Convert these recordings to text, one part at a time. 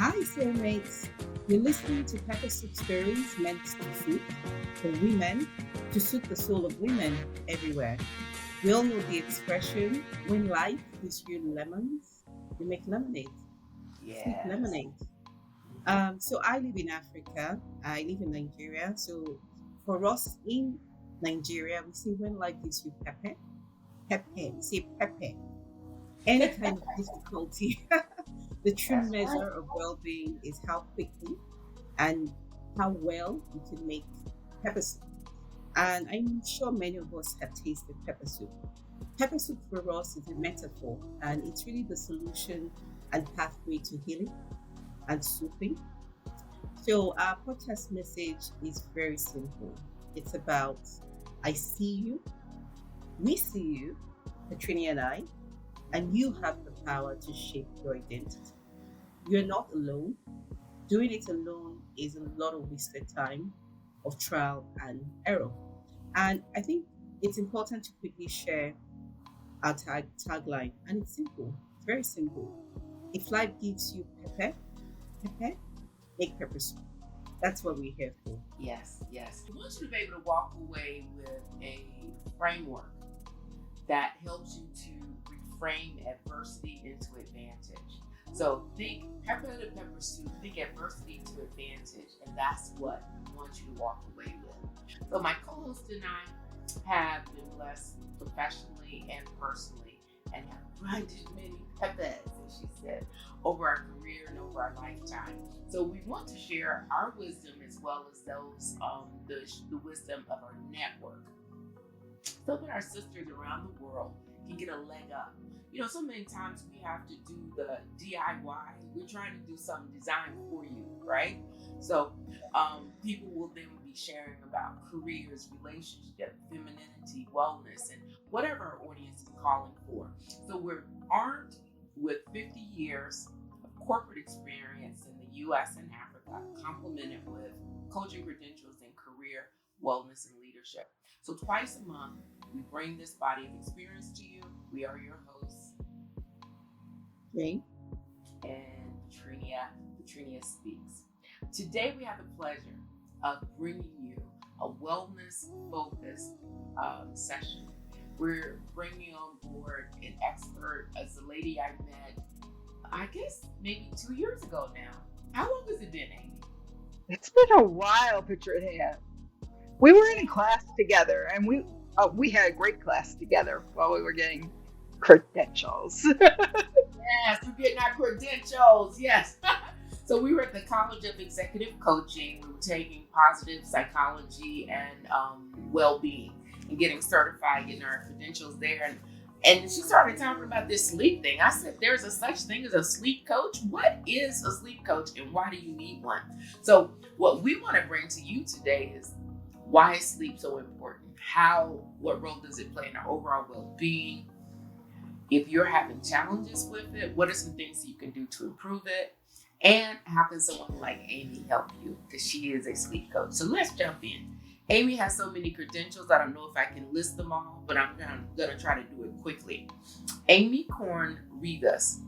Hi, soulmates. You're listening to Pepper Soup Stories meant to be soup for women to suit the soul of women everywhere. We all know the expression when life gives you lemons, you make lemonade, sweet Yes. lemonade. So I live in Africa. I live in Nigeria. So for us in Nigeria, we say when life gives you pepper, pepper, we say pepper. Any kind of difficulty, the true That's right. measure of well-being is how quickly and how well you can make pepper soup. And I'm sure many of us have tasted pepper soup. Pepper soup for us is a metaphor, and it's really the solution and pathway to healing and soothing. So, our podcast message is very simple. It's about I see you, we see you, Patrenia and I, and you have the power to shape your identity. You're not alone. Doing it alone is a lot of wasted time of trial and error. And I think it's important to quickly share our tagline. And it's simple, it's very simple. If life gives you pepper, make pepper soup. That's what we're here for. Yes, yes. I want you to be able to walk away with a framework that helps you to reframe adversity into advantage. So think pepper to pepper soup, think adversity to advantage, and that's what I want you to walk away with. So my co-host and I have been blessed professionally and personally and have grinded many peppers, as she said, over our career and over our lifetime. So we want to share our wisdom as well as the wisdom of our network so that our sisters around the world can get a leg up. So many times we have to do the DIY. We're trying to do something designed for you, right? So people will then be sharing about careers, relationship, femininity, wellness, and whatever our audience is calling for. So we're armed with 50 years of corporate experience in the US and Africa, complemented with coaching credentials in career, wellness, and leadership. So twice a month, we bring this body of experience to you. We are your hosts, Okay. and Patrenia Speaks. Today, we have the pleasure of bringing you a wellness-focused session. We're bringing on board an expert as a lady I met, I guess, maybe 2 years ago now. How long has it been, Amy? It's been a while, Patrenia. We were in a class together, and we had a great class together while we were getting credentials. Yes, we're getting our credentials. Yes. So we were at the College of Executive Coaching. We were taking positive psychology and well-being and getting certified, getting our credentials there. And she started talking about this sleep thing. I said, there's a such thing as a sleep coach. What is a sleep coach and why do you need one? So what we want to bring to you today is why is sleep so important? What role does it play in our overall well-being? If you're having challenges with it, what are some things that you can do to improve it? And how can someone like Amy help you? Because she is a sleep coach. So let's jump in. Amy has so many credentials, I don't know if I can list them all, but I'm going to try to do it quickly. Amy Korn Reavis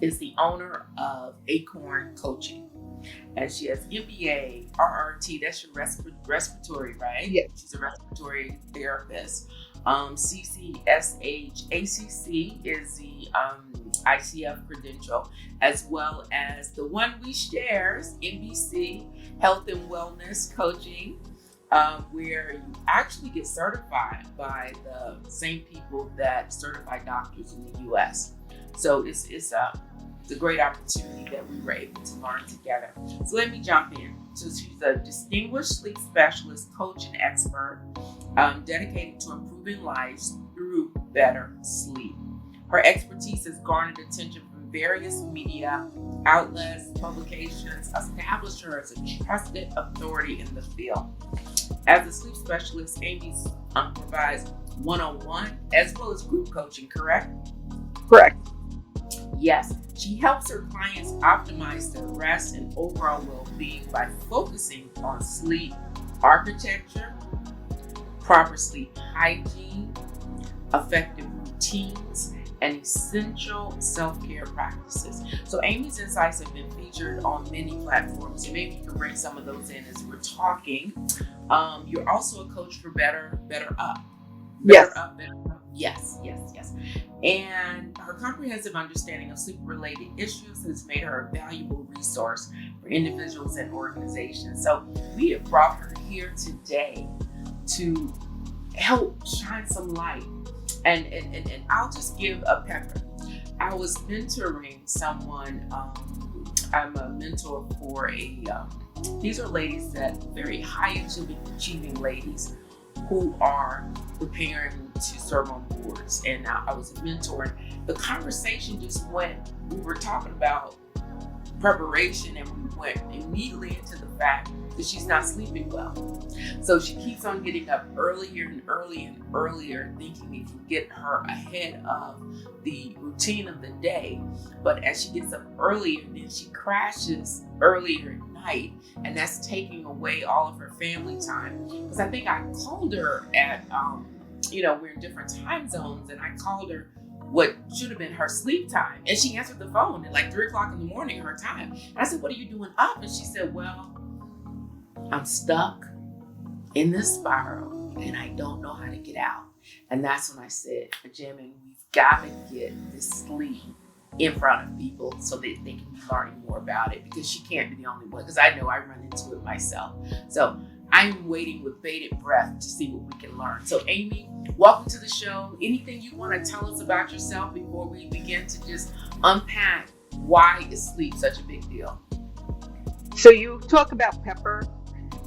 is the owner of Acorn Coaching. And she has MBA, RRT, that's your respiratory, right? Yes. She's a respiratory therapist. CCSH, ACC is the ICF credential, as well as the one we share, NBC, Health and Wellness Coaching, where you actually get certified by the same people that certify doctors in the US. So it's a great opportunity that we were able to learn together. So let me jump in. So she's a distinguished sleep specialist, coach, and expert dedicated to improving lives through better sleep. Her expertise has garnered attention from various media outlets, publications, established her as a trusted authority in the field. As a sleep specialist, Amy provides one-on-one as well as group coaching, correct? Correct. Yes, she helps her clients optimize their rest and overall well-being by focusing on sleep architecture, proper sleep hygiene, effective routines, and essential self-care practices. So Amy's insights have been featured on many platforms, and maybe you can bring some of those in as we're talking. You're also a coach for Better Up. Yes. Better Up. Yes. And her comprehensive understanding of sleep-related issues has made her a valuable resource for individuals and organizations. So we have brought her here today to help shine some light. And I'll just give a pepper. I was mentoring someone. I'm a mentor for these are ladies that very high achieving ladies who are preparing to serve on boards. And I was a mentor. And the conversation just went, we were talking about preparation, and we went immediately into the fact that she's not sleeping well. So she keeps on getting up earlier and earlier, thinking it can get her ahead of the routine of the day. But as she gets up earlier, then she crashes earlier at night, and that's taking away all of her family time. Because I think I called her at, we're in different time zones, and I called her what should have been her sleep time. And she answered the phone at like 3 o'clock in the morning, her time. And I said, "What are you doing up?" And she said, "Well, I'm stuck in this spiral and I don't know how to get out." And that's when I said, "Ejemen, we've got to get this sleep in front of people so that they can be learning more about it, because she can't be the only one, because I know I run into it myself." So I'm waiting with bated breath to see what we can learn. So Amy, welcome to the show. Anything you want to tell us about yourself before we begin to just unpack why is sleep such a big deal? So you talk about pepper,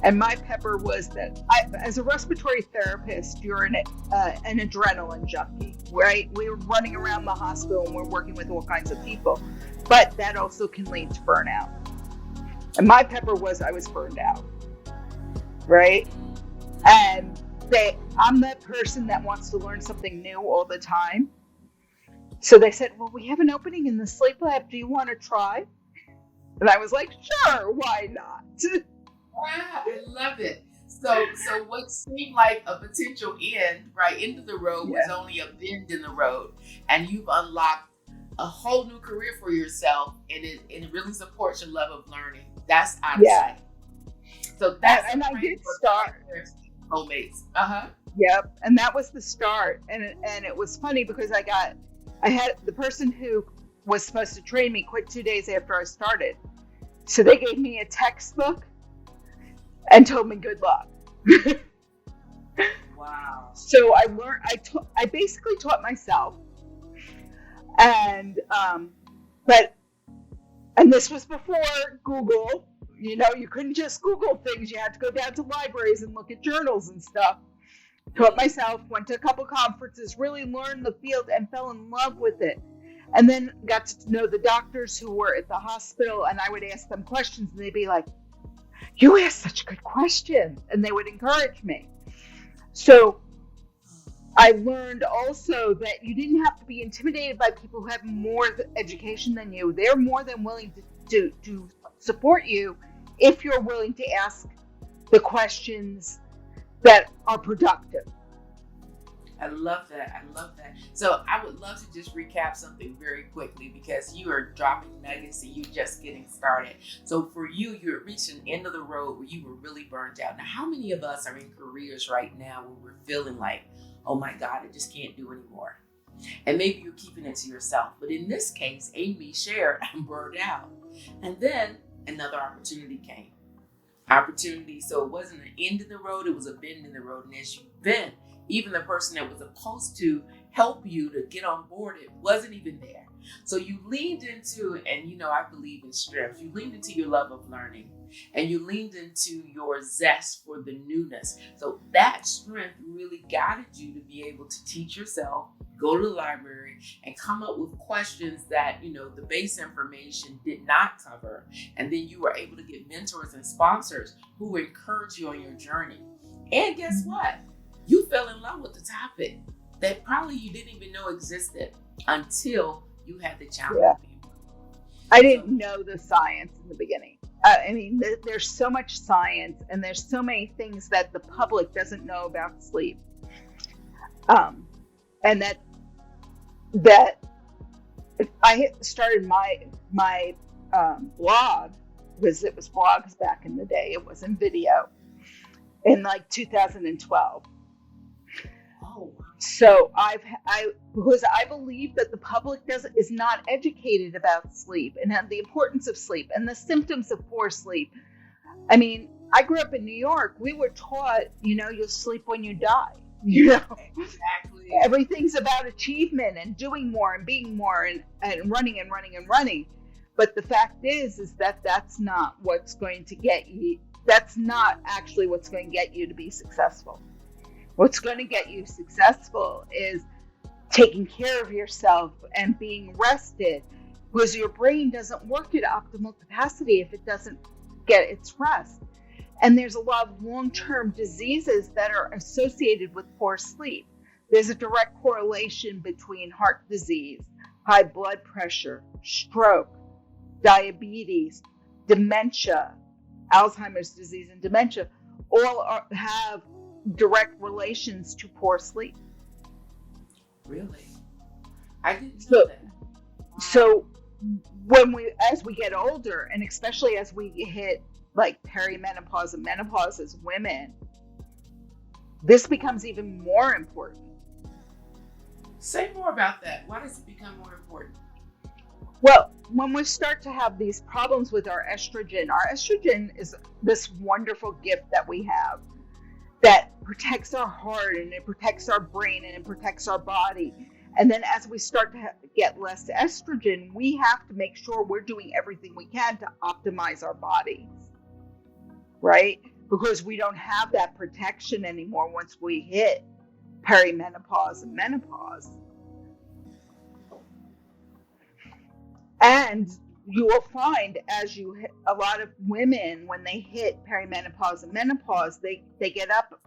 and my pepper was that as a respiratory therapist, you're an adrenaline junkie, right? We're running around the hospital and we're working with all kinds of people, but that also can lead to burnout. And my pepper was I was burned out, right? And I'm that person that wants to learn something new all the time. So they said, "Well, we have an opening in the sleep lab. Do you want to try?" And I was like, "Sure, why not?" Wow, I love it. So what seemed like a potential end of the road was only a bend in the road, and you've unlocked a whole new career for yourself, and it really supports your love of learning. That's out of sight. So that's and I did start. Soulmates. Yep, and that was the start, and it was funny because I had the person who was supposed to train me quit 2 days after I started, so they gave me a textbook and told me good luck. Wow. So I learned. I basically taught myself, and this was before Google. You couldn't just Google things. You had to go down to libraries and look at journals and stuff. Taught myself, went to a couple conferences, really learned the field and fell in love with it. And then got to know the doctors who were at the hospital, and I would ask them questions, and they'd be like, "You asked such a good question," and they would encourage me. So I learned also that you didn't have to be intimidated by people who have more education than you. They're more than willing to support you if you're willing to ask the questions that are productive. I love that. So I would love to just recap something very quickly, because you are dropping nuggets and you're just getting started. So for you, you're reaching the end of the road where you were really burned out. Now, how many of us are in careers right now where we're feeling like, "Oh my God, I just can't do anymore"? And maybe you're keeping it to yourself. But in this case, Amy shared, "I'm burned out." And then another opportunity came. So it wasn't an end in the road, it was a bend in the road. And as you bent, even the person that was supposed to help you to get on board, it wasn't even there. So you leaned into, and I believe in strength, you leaned into your love of learning, and you leaned into your zest for the newness. So that strength really guided you to be able to teach yourself, go to the library, and come up with questions that, the base information did not cover. And then you were able to get mentors and sponsors who encourage you on your journey. And guess what? You fell in love with the topic that probably you didn't even know existed until you had the challenge. Yeah. I didn't know the science in the beginning. There's so much science, and there's so many things that the public doesn't know about sleep. And that I started my blog, because it was blogs back in the day. It wasn't video, in like 2012. Oh, So because I believe that the public is not educated about sleep and the importance of sleep and the symptoms of poor sleep. I mean, I grew up in New York. We were taught, you'll sleep when you die. exactly. Everything's about achievement and doing more and being more and running and running and running. But the fact is that that's not what's going to get you. That's not actually what's going to get you to be successful. What's going to get you successful is taking care of yourself and being rested, because your brain doesn't work at optimal capacity if it doesn't get its rest. And there's a lot of long-term diseases that are associated with poor sleep. There's a direct correlation between heart disease, high blood pressure, stroke, diabetes, dementia, Alzheimer's disease and dementia, all have direct relations to poor sleep. Really? I didn't know that. Wow. So as we get older, and especially as we hit like perimenopause and menopause as women, this becomes even more important. Say more about that. Why does it become more important? Well, when we start to have these problems with our estrogen is this wonderful gift that we have that protects our heart and it protects our brain and it protects our body. And then as we start to get less estrogen, we have to make sure we're doing everything we can to optimize our bodies, right? Because we don't have that protection anymore once we hit perimenopause and menopause. And you will find a lot of women, when they hit perimenopause and menopause, they get up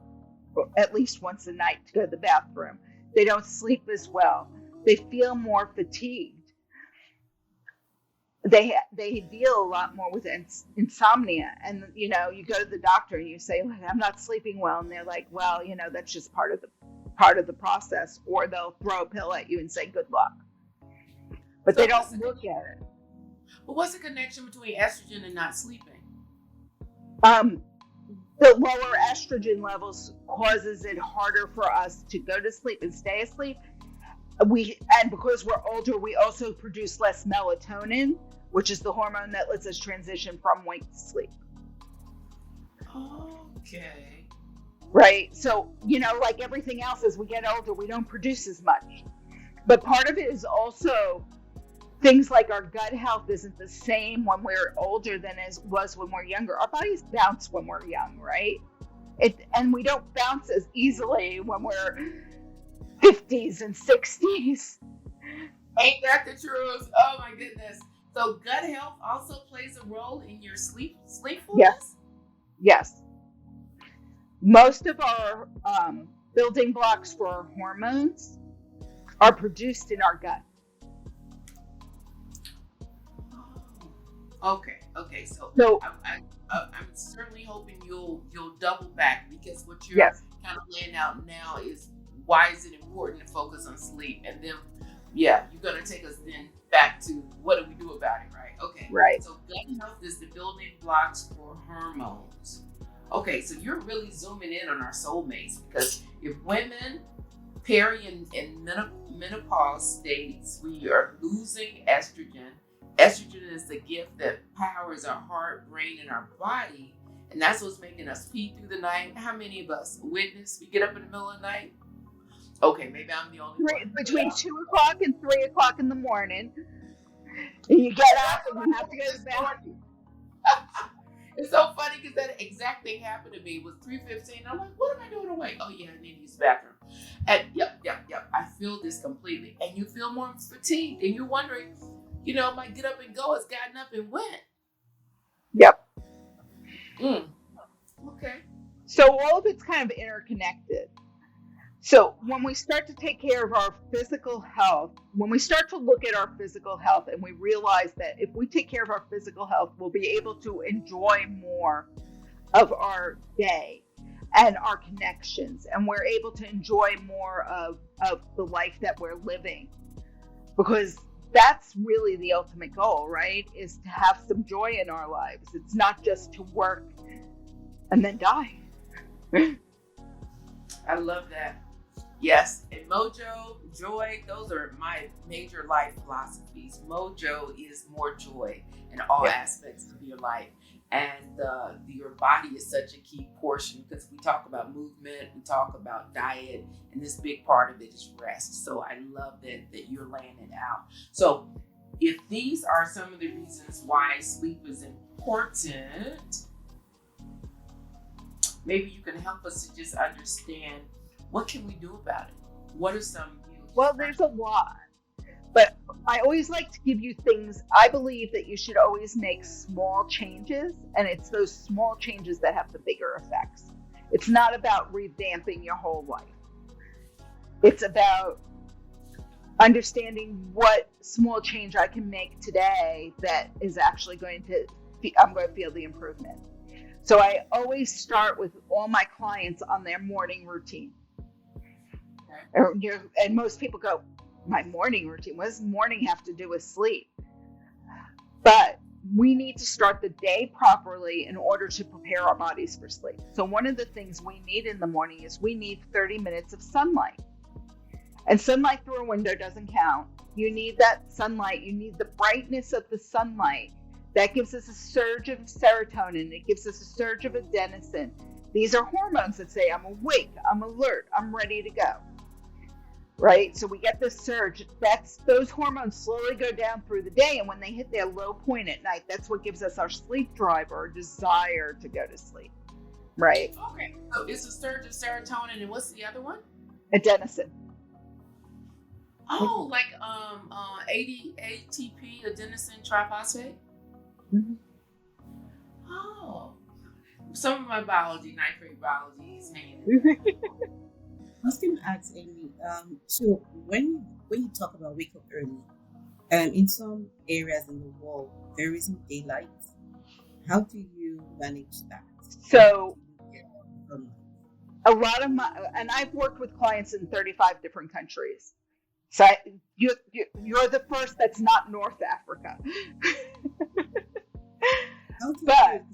at least once a night to go to the bathroom. They don't sleep as well. They feel more fatigued. They deal a lot more with insomnia. And, you go to the doctor and you say, I'm not sleeping well. And they're like, well, that's just part of the process. Or they'll throw a pill at you and say, good luck. But they don't look at it. But what's the connection between estrogen and not sleeping? The lower estrogen levels causes it harder for us to go to sleep and stay asleep. And because we're older, we also produce less melatonin, which is the hormone that lets us transition from wake to sleep. Okay. Right. So, like everything else, as we get older, we don't produce as much. But part of it is also things like our gut health isn't the same when we're older than it was when we're younger. Our bodies bounce when we're young, right? And we don't bounce as easily when we're 50s and 60s. Ain't that the truth? Oh my goodness. So gut health also plays a role in your sleepfulness? Yes. Most of our building blocks for our hormones are produced in our gut. Okay. So I'm certainly hoping you'll double back, because what you're kind of laying out now is why is it important to focus on sleep, and then you're gonna take us then back to what do we do about it, right? Okay. Right. So gut health is the building blocks for hormones. Okay, so you're really zooming in on our soulmates, because if women and menopause states, we are losing estrogen. Estrogen is the gift that powers our heart, brain, and our body. And that's what's making us pee through the night. How many of us witness we get up in the middle of the night? Okay, maybe I'm the only one. Between 2 o'clock and 3 o'clock in the morning. And you get up and you have to go to the bathroom. It's so funny because that exact thing happened to me. It was 3:15. I'm like, what am I doing awake? Oh yeah, I need to use the bathroom. And yep. I feel this completely. And you feel more fatigued. And you're wondering, my get up and go has gotten up and went. Yep. Okay. So all of it's kind of interconnected. So when we start to take care of our physical health, when we start to look at our physical health and we realize that if we take care of our physical health, we'll be able to enjoy more of our day and our connections, and we're able to enjoy more of the life that we're living. Because that's really the ultimate goal, right? Is to have some joy in our lives. It's not just to work and then die. I love that. Yes, and mojo, joy, those are my major life philosophies. Mojo is more joy in all aspects of your life. And your body is such a key portion, because we talk about movement, we talk about diet, and this big part of it is rest. So I love that you're laying it out. So if these are some of the reasons why sleep is important, maybe you can help us to just understand, what can we do about it? What are some... Well, there's a lot. But I always like to give you things. I believe that you should always make small changes, and it's those small changes that have the bigger effects. It's not about revamping your whole life. It's about understanding what small change I can make today that is actually I'm going to feel the improvement. So I always start with all my clients on their morning routine. And most people go, my morning routine, what does morning have to do with sleep? But we need to start the day properly in order to prepare our bodies for sleep. So one of the things we need in the morning is we need 30 minutes of sunlight. And sunlight through a window doesn't count. You need that sunlight. You need the brightness of the sunlight. That gives us a surge of serotonin. It gives us a surge of adenosine. These are hormones that say, I'm awake, I'm alert, I'm ready to go. Right? So we get this surge. Those hormones slowly go down through the day, and when they hit their low point at night, that's what gives us our sleep drive, or desire to go to sleep. Right? Okay. So it's a surge of serotonin, and what's the other one? Adenosine. Oh, like ATP, adenosine triphosphate? Mm-hmm. Oh. Some of my biology, ninth grade biology, is hanging in. I was going to ask Amy, so when you talk about wake up early, in some areas in the world, there isn't daylight. How do you manage that? So, a lot of and I've worked with clients in 35 different countries. So you're the first that's not North Africa. But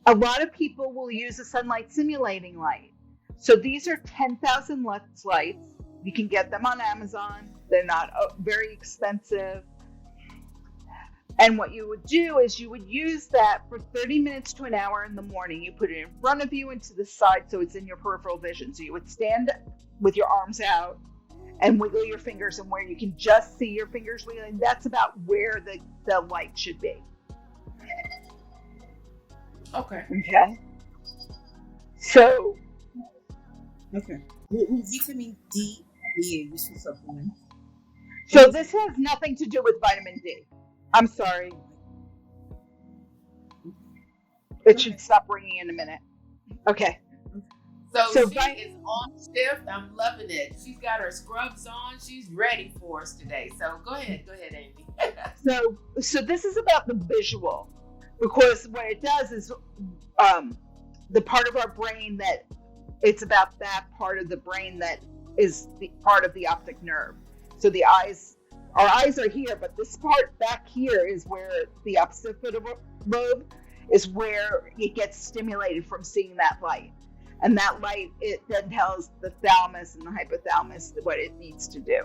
a lot of people will use a sunlight simulating light. So these are 10,000 lux lights. You can get them on Amazon. They're not very expensive. And what you would do is you would use that for 30 minutes to an hour in the morning. You put it in front of you and to the side so it's in your peripheral vision. So you would stand with your arms out and wiggle your fingers, and where you can just see your fingers wiggling, that's about where the light should be. Okay. So. Okay. Will vitamin D be a useful supplement? So this has nothing to do with vitamin D. I'm sorry. It should stop ringing in a minute. Okay. So she is on shift. I'm loving it. She's got her scrubs on. She's ready for us today. So go ahead, Amy. So this is about the visual, because what it does is the part of our brain that it's about that part of the brain that is the part of the optic nerve. So our eyes are here, but this part back here is where the occipital lobe is, where it gets stimulated from seeing that light. And that light, it then tells the thalamus and the hypothalamus what it needs to do.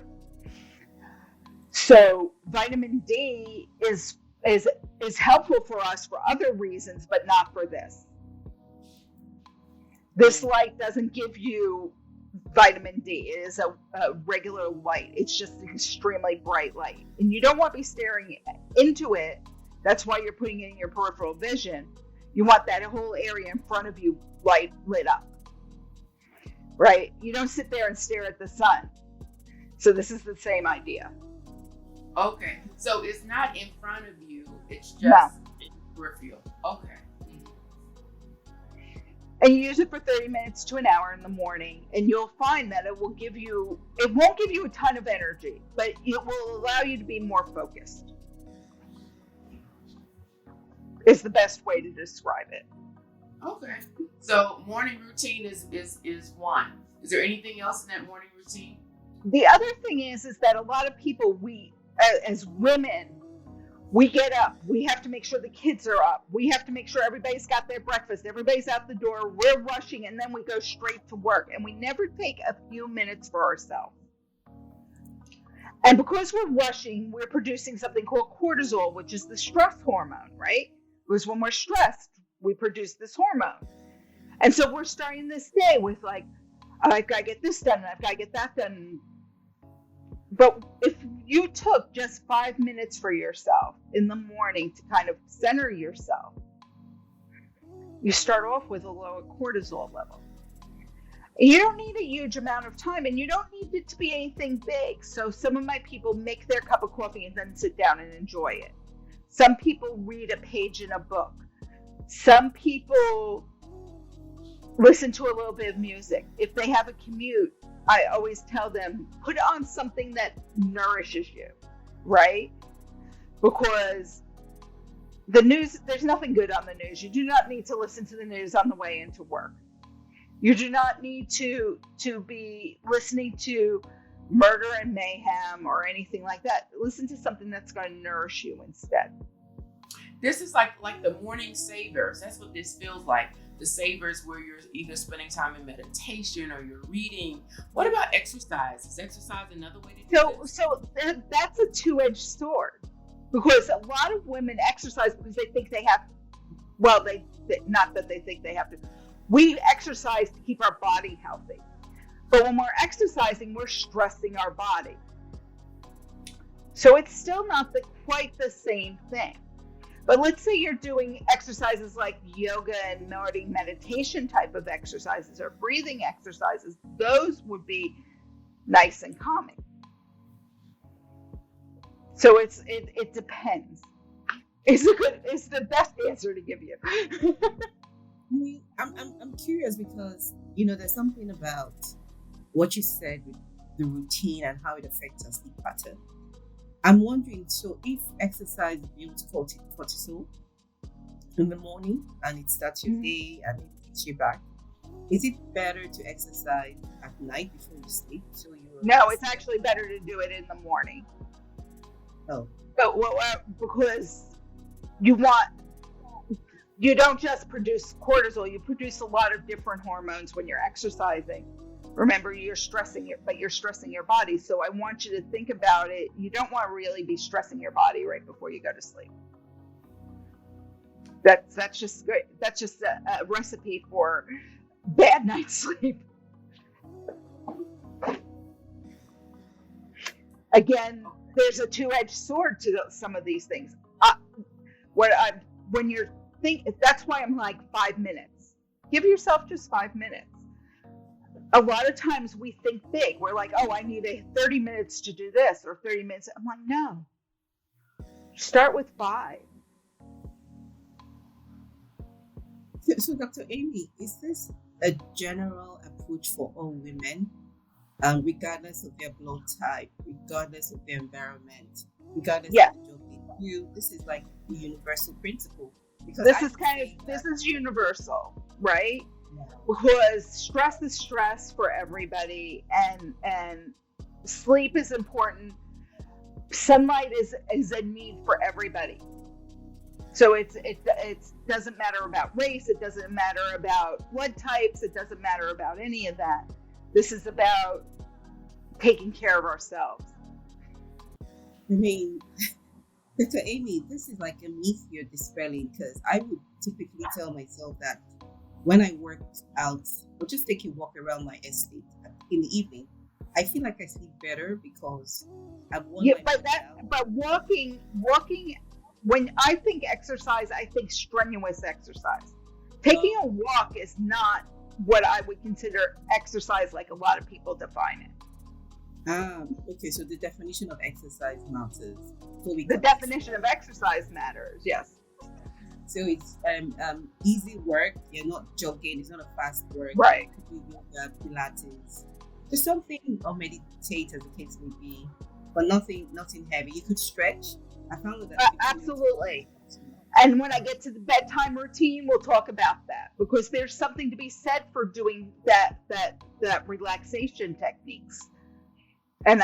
So vitamin D is helpful for us for other reasons, but not for this. This light doesn't give you vitamin D. It is a regular light. It's just an extremely bright light. And you don't want to be staring into it. That's why you're putting it in your peripheral vision. You want that whole area in front of you lit up. Right? You don't sit there and stare at the sun. So this is the same idea. Okay. So it's not in front of you. It's just in peripheral. Okay. And you use it for 30 minutes to an hour in the morning, and you'll find that it won't give you a ton of energy, but it will allow you to be more focused. Is the best way to describe it. Okay. So morning routine is one. Is there anything else in that morning routine? The other thing is that a lot of people, as women, we get up. We have to make sure the kids are up. We have to make sure everybody's got their breakfast. Everybody's out the door. We're rushing, and then we go straight to work. And we never take a few minutes for ourselves. And because we're rushing, we're producing something called cortisol, which is the stress hormone, right? Because when we're stressed, we produce this hormone. And so we're starting this day with like, I've got to get this done, and I've got to get that done. But if you took just 5 minutes for yourself in the morning to kind of center yourself, you start off with a lower cortisol level. You don't need a huge amount of time, and you don't need it to be anything big. So some of my people make their cup of coffee and then sit down and enjoy it. Some people read a page in a book. Some people listen to a little bit of music. If they have a commute, I always tell them, put on something that nourishes you, right? Because the news, there's nothing good on the news. You do not need to listen to the news on the way into work. You do not need to be listening to murder and mayhem or anything like that. Listen to something that's going to nourish you instead. This is like the morning savers. That's what this feels like. The savers where you're either spending time in meditation or you're reading. What about exercise? Is exercise another way to do this? So that's a two-edged sword, because a lot of women exercise because they think they have. Well, they not that they think they have to. We exercise to keep our body healthy, but when we're exercising, we're stressing our body. So it's still not quite the same thing. But let's say you're doing exercises like yoga and morning meditation type of exercises or breathing exercises. Those would be nice and calming. So it depends. It's the best answer to give you. I mean, I'm curious because, you know, there's something about what you said with the routine and how it affects our sleep pattern. I'm wondering, so if exercise builds cortisol in the morning and it starts your day and it takes you back, is it better to exercise at night before you sleep? No, it's actually better to do it in the morning. Oh. But because you don't just produce cortisol, you produce a lot of different hormones when you're exercising. Remember, you're stressing your body. So I want you to think about it. You don't want to really be stressing your body right before you go to sleep. That's just good. That's just a recipe for bad night's sleep. Again, there's a two-edged sword to some of these things. That's why I'm like 5 minutes. Give yourself just 5 minutes. A lot of times we think big. We're like, oh, I need 30 minutes to do this or 30 minutes. I'm like, no. Start with 5. So Dr. Amy, is this a general approach for all women, regardless of their blood type, regardless of their environment, regardless of the job they do? This is like the universal principle. Because this is universal, right? Because stress is stress for everybody, and sleep is important. Sunlight is a need for everybody. So it doesn't matter about race, it doesn't matter about blood types, it doesn't matter about any of that. This is about taking care of ourselves. I mean, Dr. Amy, this is like a myth you're dispelling, because I would typically tell myself that when I worked out or just take a walk around my estate in the evening, I feel like I sleep better because I've worn my body out. But walking, when I think exercise, I think strenuous exercise. Taking a walk is not what I would consider exercise like a lot of people define it. Okay, so the definition of exercise matters. The definition of exercise matters, yes. So it's easy work. You're not jogging. It's not a fast work. Right. You could do yoga, Pilates, just something, or meditate, as the case may be, but nothing heavy. You could stretch. I found that. Absolutely. And when I get to the bedtime routine, we'll talk about that, because there's something to be said for doing that relaxation techniques. And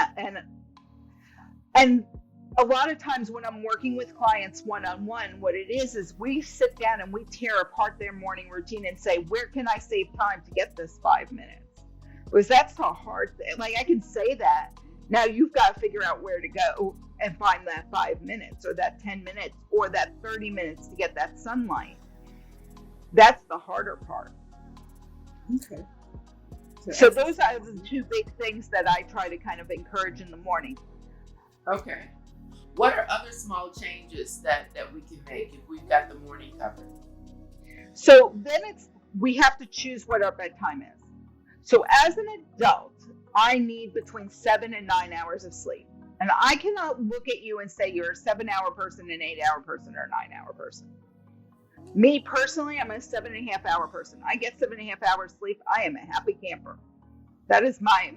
a lot of times when I'm working with clients one-on-one, what it is we sit down and we tear apart their morning routine and say, where can I save time to get this 5 minutes? Because that's the hard thing. Like, I can say that. Now you've got to figure out where to go and find that 5 minutes or that 10 minutes or that 30 minutes to get that sunlight. That's the harder part. Okay. So those are the two big things that I try to kind of encourage in the morning. Okay. What are other small changes that we can make if we've got the morning covered? So then we have to choose what our bedtime is. So as an adult, I need between 7 and 9 hours of sleep. And I cannot look at you and say you're a 7-hour person, an 8-hour person, or a 9-hour person. Me personally, I'm a 7.5-hour person. I get 7.5 hours sleep. I am a happy camper. That is my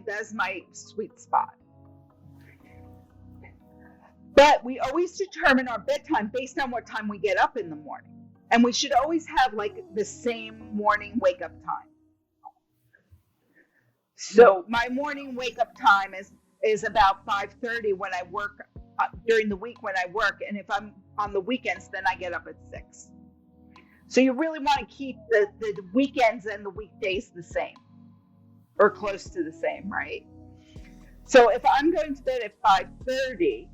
sweet spot. But we always determine our bedtime based on what time we get up in the morning. And we should always have like the same morning wake up time. So my morning wake up time is about 5:30 when I work during the week when I work. And if I'm on the weekends, then I get up at 6. So you really want to keep the weekends and the weekdays the same or close to the same, right? So if I'm going to bed at 5:30,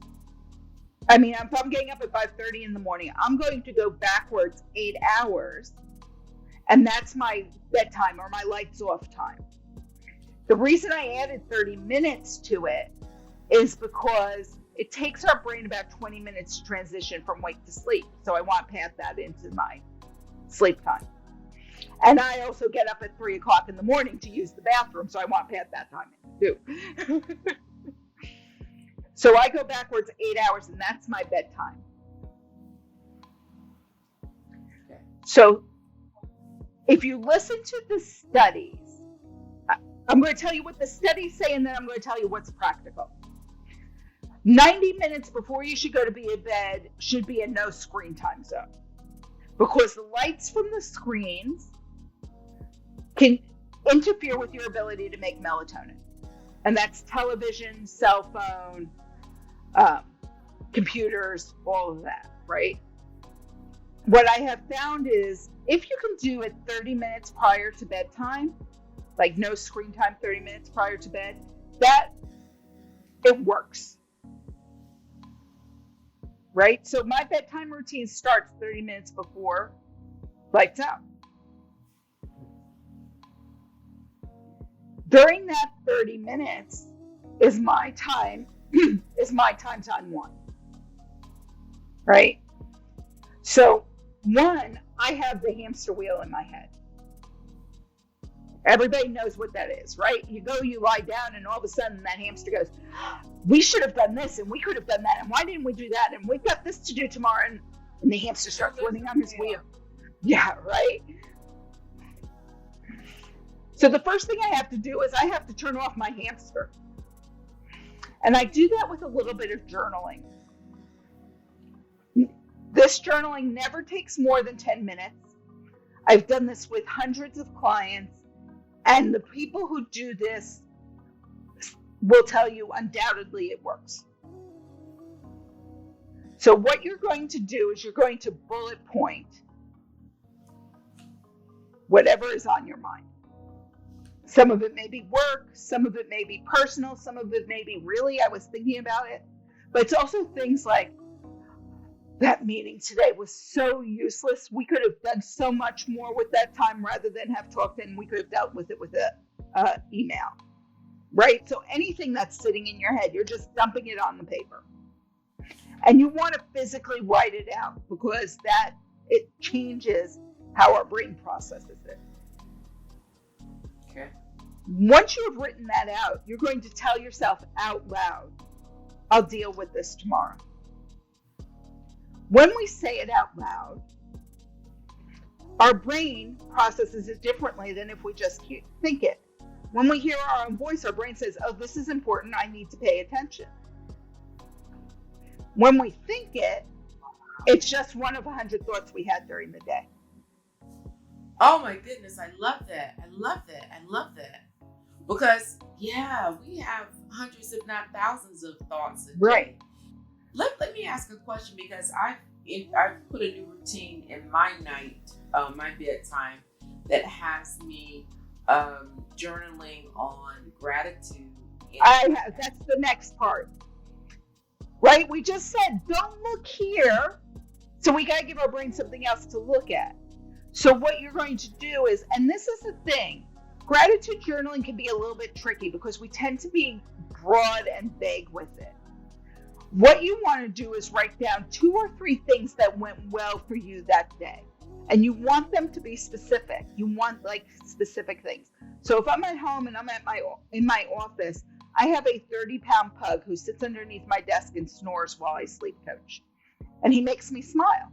if I'm getting up at 5:30 in the morning, I'm going to go backwards 8 hours, and that's my bedtime or my lights off time. The reason I added 30 minutes to it is because it takes our brain about 20 minutes to transition from wake to sleep. So I want to pass that into my sleep time. And I also get up at 3 o'clock in the morning to use the bathroom, so I want to pass that time in too. So I go backwards 8 hours, and that's my bedtime. Okay. So if you listen to the studies, I'm going to tell you what the studies say, and then I'm going to tell you what's practical. 90 minutes before you should go to bed should be a no screen time zone, because the lights from the screens can interfere with your ability to make melatonin. And that's television, cell phone, computers, all of that, right? What I have found is if you can do it 30 minutes prior to bedtime, like no screen time 30 minutes prior to bed, that it works. Right? So my bedtime routine starts 30 minutes before lights out. During that 30 minutes is my time to unwind. Right? So one, I have the hamster wheel in my head. Everybody knows what that is, right? You lie down, and all of a sudden that hamster goes, we should have done this, and we could have done that, and why didn't we do that? And we've got this to do tomorrow, and the hamster starts running on his wheel. Yeah, right? So the first thing I have to do is I have to turn off my hamster. And I do that with a little bit of journaling. This journaling never takes more than 10 minutes. I've done this with hundreds of clients. And the people who do this will tell you undoubtedly it works. So what you're going to do is you're going to bullet point whatever is on your mind. Some of it may be work, some of it may be personal, some of it may be really, I was thinking about it. But it's also things like, that meeting today was so useless. We could have done so much more with that time rather than have talked, and we could have dealt with it with an email, right? So anything that's sitting in your head, you're just dumping it on the paper. And you want to physically write it out because it changes how our brain processes it. Okay. Once you have written that out, you're going to tell yourself out loud, I'll deal with this tomorrow. When we say it out loud, our brain processes it differently than if we just think it. When we hear our own voice, our brain says, oh, this is important, I need to pay attention. When we think it, it's just one of 100 thoughts we had during the day. Oh my goodness, I love that. I love that. I love that. Because yeah, we have hundreds, if not thousands, of thoughts a day. Right. Let me ask a question, because I've put a new routine in my night, my bedtime, that has me journaling on gratitude. That's the next part, right? We just said don't look here, so we got to give our brain something else to look at. So what you're going to do is, and this is the thing, gratitude journaling can be a little bit tricky because we tend to be broad and vague with it. What you want to do is write down 2 or 3 things that went well for you that day. And you want them to be specific. You want like specific things. So if I'm at home and I'm in my office, I have a 30-pound pug who sits underneath my desk and snores while I sleep coach. And he makes me smile.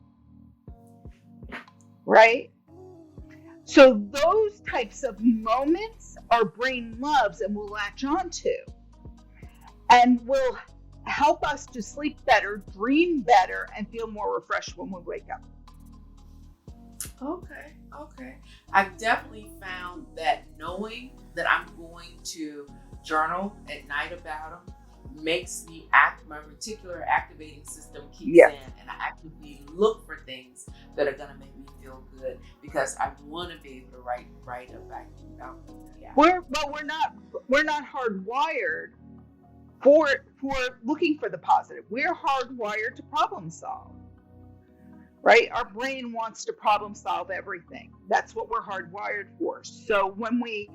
Right? So those types of moments our brain loves and will latch on to, and will help us to sleep better, dream better, and feel more refreshed when we wake up. Okay. I've definitely found that knowing that I'm going to journal at night about them makes me my reticular activating system kicks in, and I actively look for things that are going to make me feel good, because I want to be able to write about them. Yeah. We're not hardwired for looking for the positive. We're hardwired to problem solve, right? Our brain wants to problem solve everything. That's what we're hardwired for. So when we're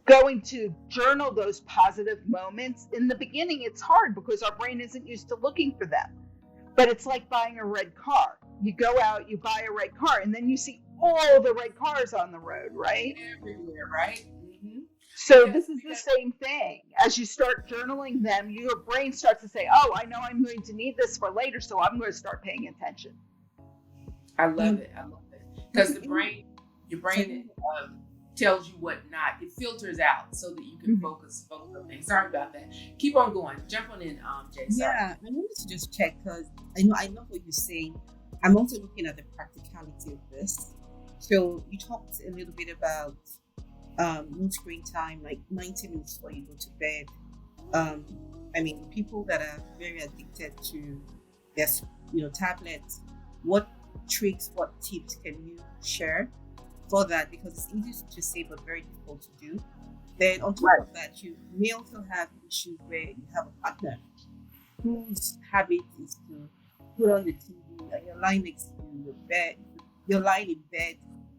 going to journal those positive moments, in the beginning it's hard because our brain isn't used to looking for them. But it's like buying a red car. You go out, you buy a red car, and then you see all the red cars on the road, right? Everywhere, right? So this is the same thing. As you start journaling them, your brain starts to say, oh, I know I'm going to need this for later, so I'm going to start paying attention. I love it. Because your brain tells you what not. It filters out so that you can focus on things. Sorry about that. Keep on going. Jump on in, Jay. Yeah, I wanted to just check, because I know what you're saying. I'm also looking at the practicality of this. So you talked a little bit about no screen time, like 90 minutes before you go to bed. People that are very addicted to their tablets, what tricks, what tips can you share for that? Because it's easy to say but very difficult to do. Then on top of that, you may also have issues where you have a partner whose habit is to put on the TV and you're lying next to your bed. You're lying in bed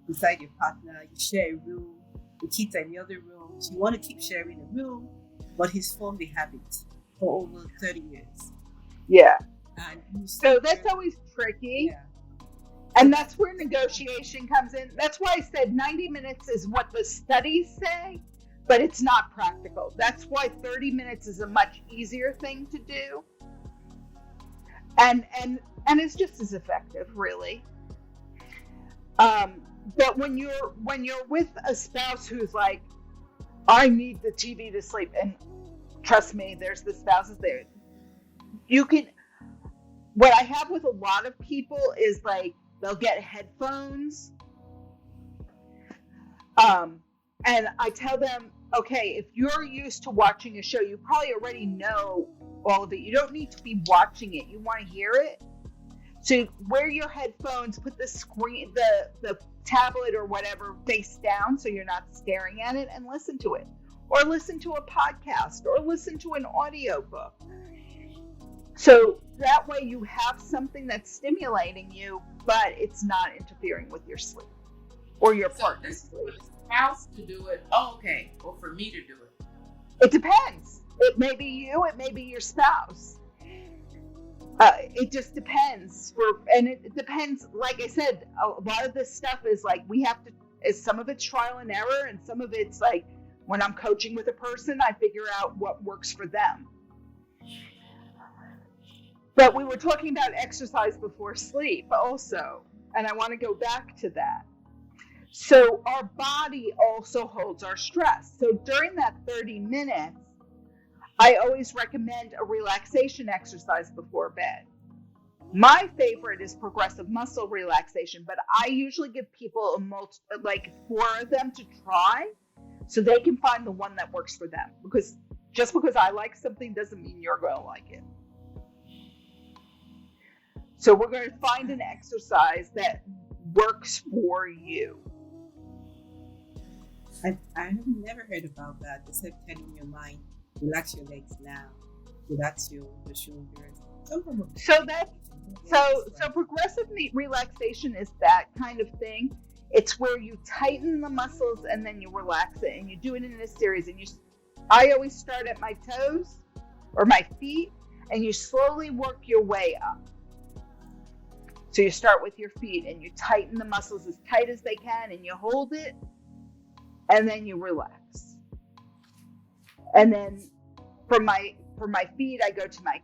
beside your partner. You share a room. The kids are in the other room. So you want to keep sharing a room, but he's formed the habit for over 30 years. Yeah. And so that's always tricky. Yeah. And that's where negotiation comes in. That's why I said 90 minutes is what the studies say, but it's not practical. That's why 30 minutes is a much easier thing to do. And it's just as effective, really. But when you're with a spouse who's like, I need the TV to sleep, and trust me, there's the spouses there. What I have with a lot of people is like, they'll get headphones. And I tell them, okay, if you're used to watching a show, you probably already know all of it. You don't need to be watching it. You want to hear it. So wear your headphones, put the screen, the tablet or whatever face down so you're not staring at it, and listen to it. Or listen to a podcast, or listen to an audio book. So that way you have something that's stimulating you, but it's not interfering with your sleep or your partner's sleep. For the spouse to do it, okay, or for me to do it? It depends. It may be you, it may be your spouse. It just depends. It depends. Like I said, a lot of this stuff is like some of it's trial and error, and some of it's like when I'm coaching with a person, I figure out what works for them. But we were talking about exercise before sleep also, and I want to go back to that. So our body also holds our stress. So during that 30 minutes, I always recommend a relaxation exercise before bed. My favorite is progressive muscle relaxation, but I usually give people like 4 of them to try so they can find the one that works for them. Because just because I like something doesn't mean you're going to like it. So we're going to find an exercise that works for you. I have never heard about that, except telling your mind, relax your legs now, relax your shoulders. So progressive relaxation is that kind of thing. It's where you tighten the muscles and then you relax it, and you do it in a series. And I always start at my toes or my feet, and you slowly work your way up. So you start with your feet and you tighten the muscles as tight as they can, and you hold it, and then you relax. And then for my feet, I go to my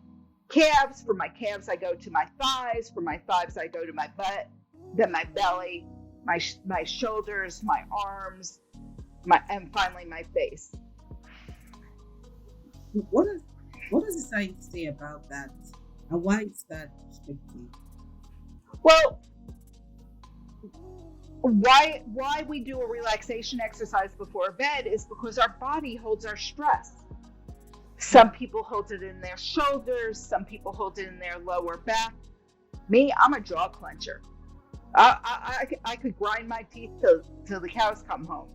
calves. For my calves, I go to my thighs. For my thighs, I go to my butt, then my belly, my shoulders, my arms, and finally my face. What does the science say about that, and why is that restricted? Well, why we do a relaxation exercise before bed is because our body holds our stress. Some people hold it in their shoulders, some people hold it in their lower back. Me, I'm a jaw clencher. I could grind my teeth till the cows come home,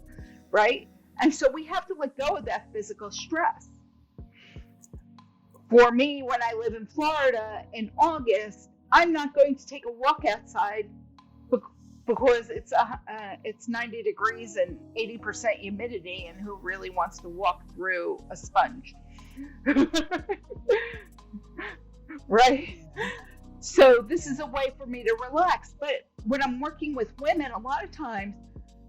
right? And so we have to let go of that physical stress. For me, when I live in Florida in August, I'm not going to take a walk outside because it's 90 degrees and 80% humidity, and who really wants to walk through a sponge? Right? So this is a way for me to relax. But when I'm working with women, a lot of times,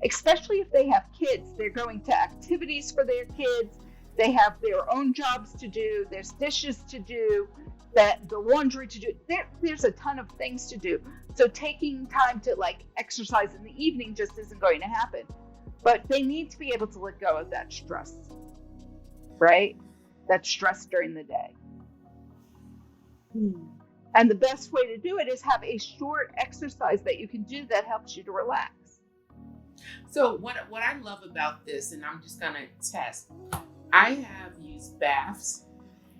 especially if they have kids, they're going to activities for their kids. They have their own jobs to do. There's dishes to do, the laundry to do. There's a ton of things to do. So taking time to like exercise in the evening just isn't going to happen. But they need to be able to let go of that stress, right? That stress during the day. And the best way to do it is have a short exercise that you can do that helps you to relax. So what I love about this, and I'm just going to test, I have used baths,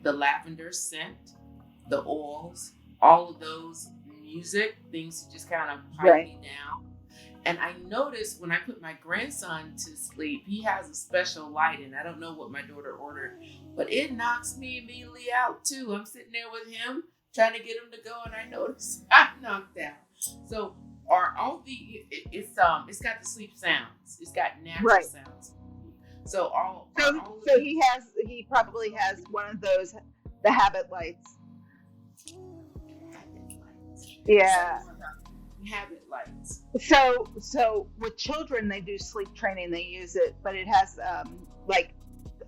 the lavender scent, the oils, all of those music, things to just kind of pipe me down. And I noticed when I put my grandson to sleep, he has a special light, and I don't know what my daughter ordered, but it knocks me immediately out too. I'm sitting there with him, trying to get him to go, and I notice I'm knocked out. So are all it's got the sleep sounds. It's got natural sounds. So he probably has one of those, the habit lights. Yeah. Habit lights. So with children, they do sleep training. They use it, but it has like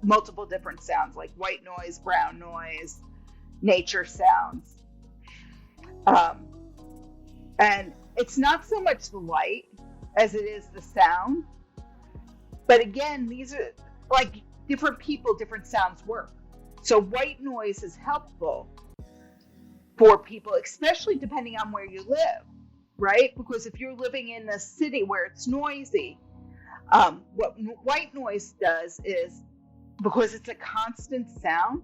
multiple different sounds, like white noise, brown noise, nature sounds. And it's not so much the light as it is the sound. But again, these are like different people, different sounds work. So white noise is helpful for people, especially depending on where you live, right? Because if you're living in a city where it's noisy, what white noise does is, because it's a constant sound,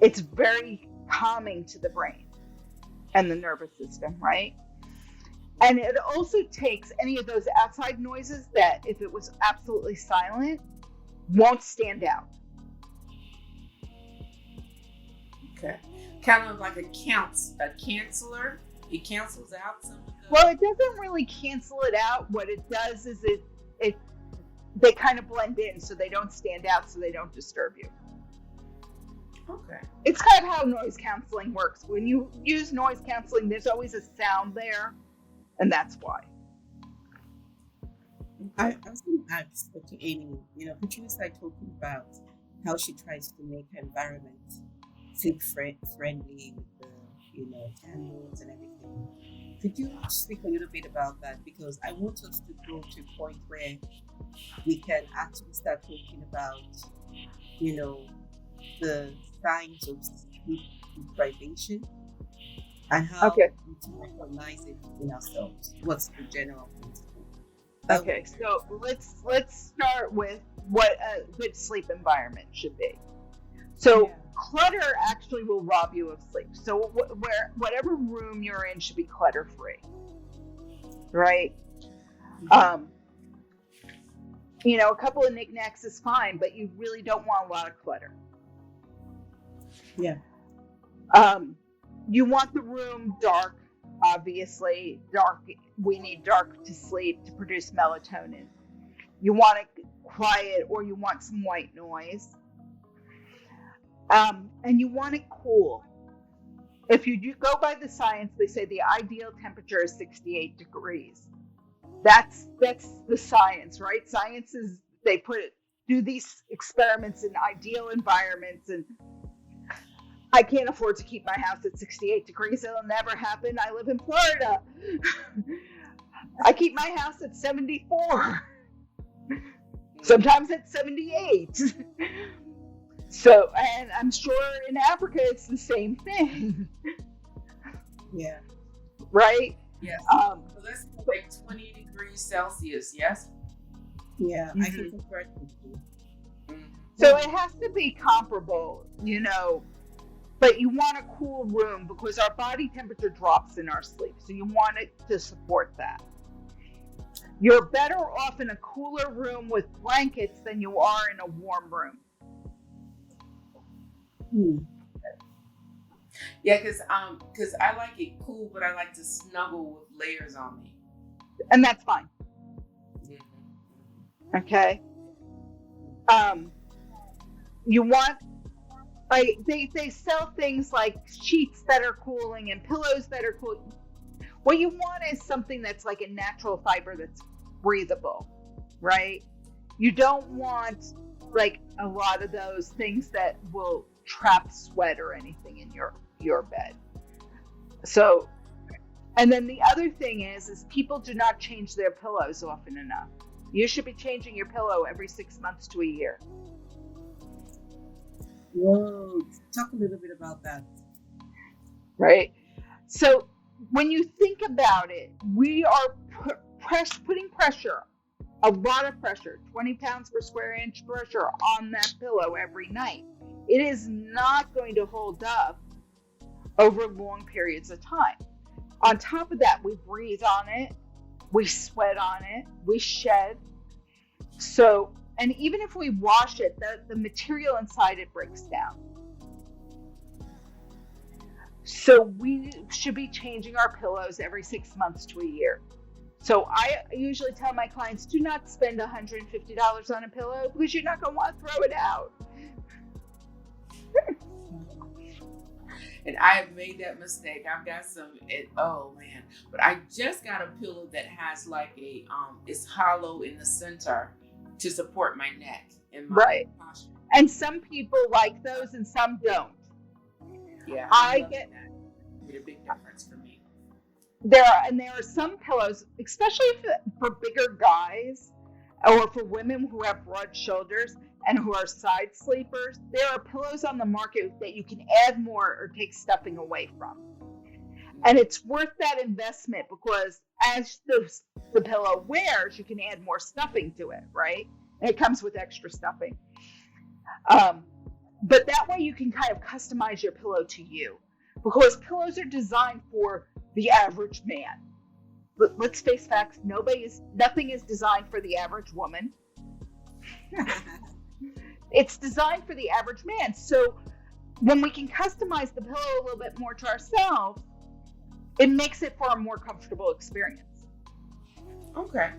it's very calming to the brain and the nervous system, right? And it also takes any of those outside noises that, if it was absolutely silent, won't stand out. Okay. Kind of like a canceller. It cancels out some of the... Well, it doesn't really cancel it out. What it does is they kind of blend in, so they don't stand out, so they don't disturb you. Okay. It's kind of how noise canceling works. When you use noise canceling, there's always a sound there, and that's why. I was going to ask Dr. Amy, Patricia started talking about how she tries to make her environment sleep friendly with the, candles and everything. Could you speak a little bit about that? Because I want us to go to a point where we can actually start talking about, the signs of sleep deprivation and how Okay. to recognize it in ourselves. What's the general principle? Okay. So let's start with what a good sleep environment should be. So Yeah. clutter actually will rob you of sleep. So whatever room you're in should be clutter free, right? Mhm. A couple of knickknacks is fine, but you really don't want a lot of clutter. Yeah. You want the room dark, obviously. Dark, we need dark to sleep to produce melatonin. You want it quiet, or you want some white noise. And you want it cool. If you do go by the science, they say the ideal temperature is 68 degrees. That's the science, right? Science is, they do these experiments in ideal environments, and I can't afford to keep my house at 68 degrees. It'll never happen. I live in Florida. I keep my house at 74. Sometimes at 78. So, and I'm sure in Africa it's the same thing. Yeah. Right? Yes. Um, So let's go like 20 degrees Celsius, yes? Yeah. I Mhm. can compare it with you. So it has to be comparable, but you want a cool room because our body temperature drops in our sleep. So you want it to support that. You're better off in a cooler room with blankets than you are in a warm room. Yeah, because I like it cool, but I like to snuggle with layers on me. And that's fine. Mm-hmm. Okay. You want, they sell things like sheets that are cooling and pillows that are cooling. What you want is something that's like a natural fiber that's breathable, right? You don't want like a lot of those things that will trap sweat or anything in your bed. So, and then the other thing is people do not change their pillows often enough. You should be changing your pillow every 6 months to a year. Whoa. Talk a little bit about that. Right? So when you think about it, we are putting pressure, a lot of pressure, 20 pounds per square inch pressure on that pillow every night. It is not going to hold up over long periods of time. On top of that, we breathe on it, we sweat on it, we shed. So, and even if we wash it, the material inside it breaks down. So we should be changing our pillows every 6 months to a year. So I usually tell my clients, do not spend $150 on a pillow because you're not going to want to throw it out. And I have made that mistake. I've got oh man. But I just got a pillow that has like it's hollow in the center to support my neck and my posture. And some people like those and some don't. Yeah, I get that. Made a big difference for me. There are some pillows, especially for bigger guys or for women who have broad shoulders and who are side sleepers. There are pillows on the market that you can add more or take stuffing away from. And it's worth that investment because as the pillow wears, you can add more stuffing to it, right? And it comes with extra stuffing. But that way you can kind of customize your pillow to you, because pillows are designed for the average man. Let's face facts, nothing is designed for the average woman. It's designed for the average man. So when we can customize the pillow a little bit more to ourselves, it makes it for a more comfortable experience. Okay.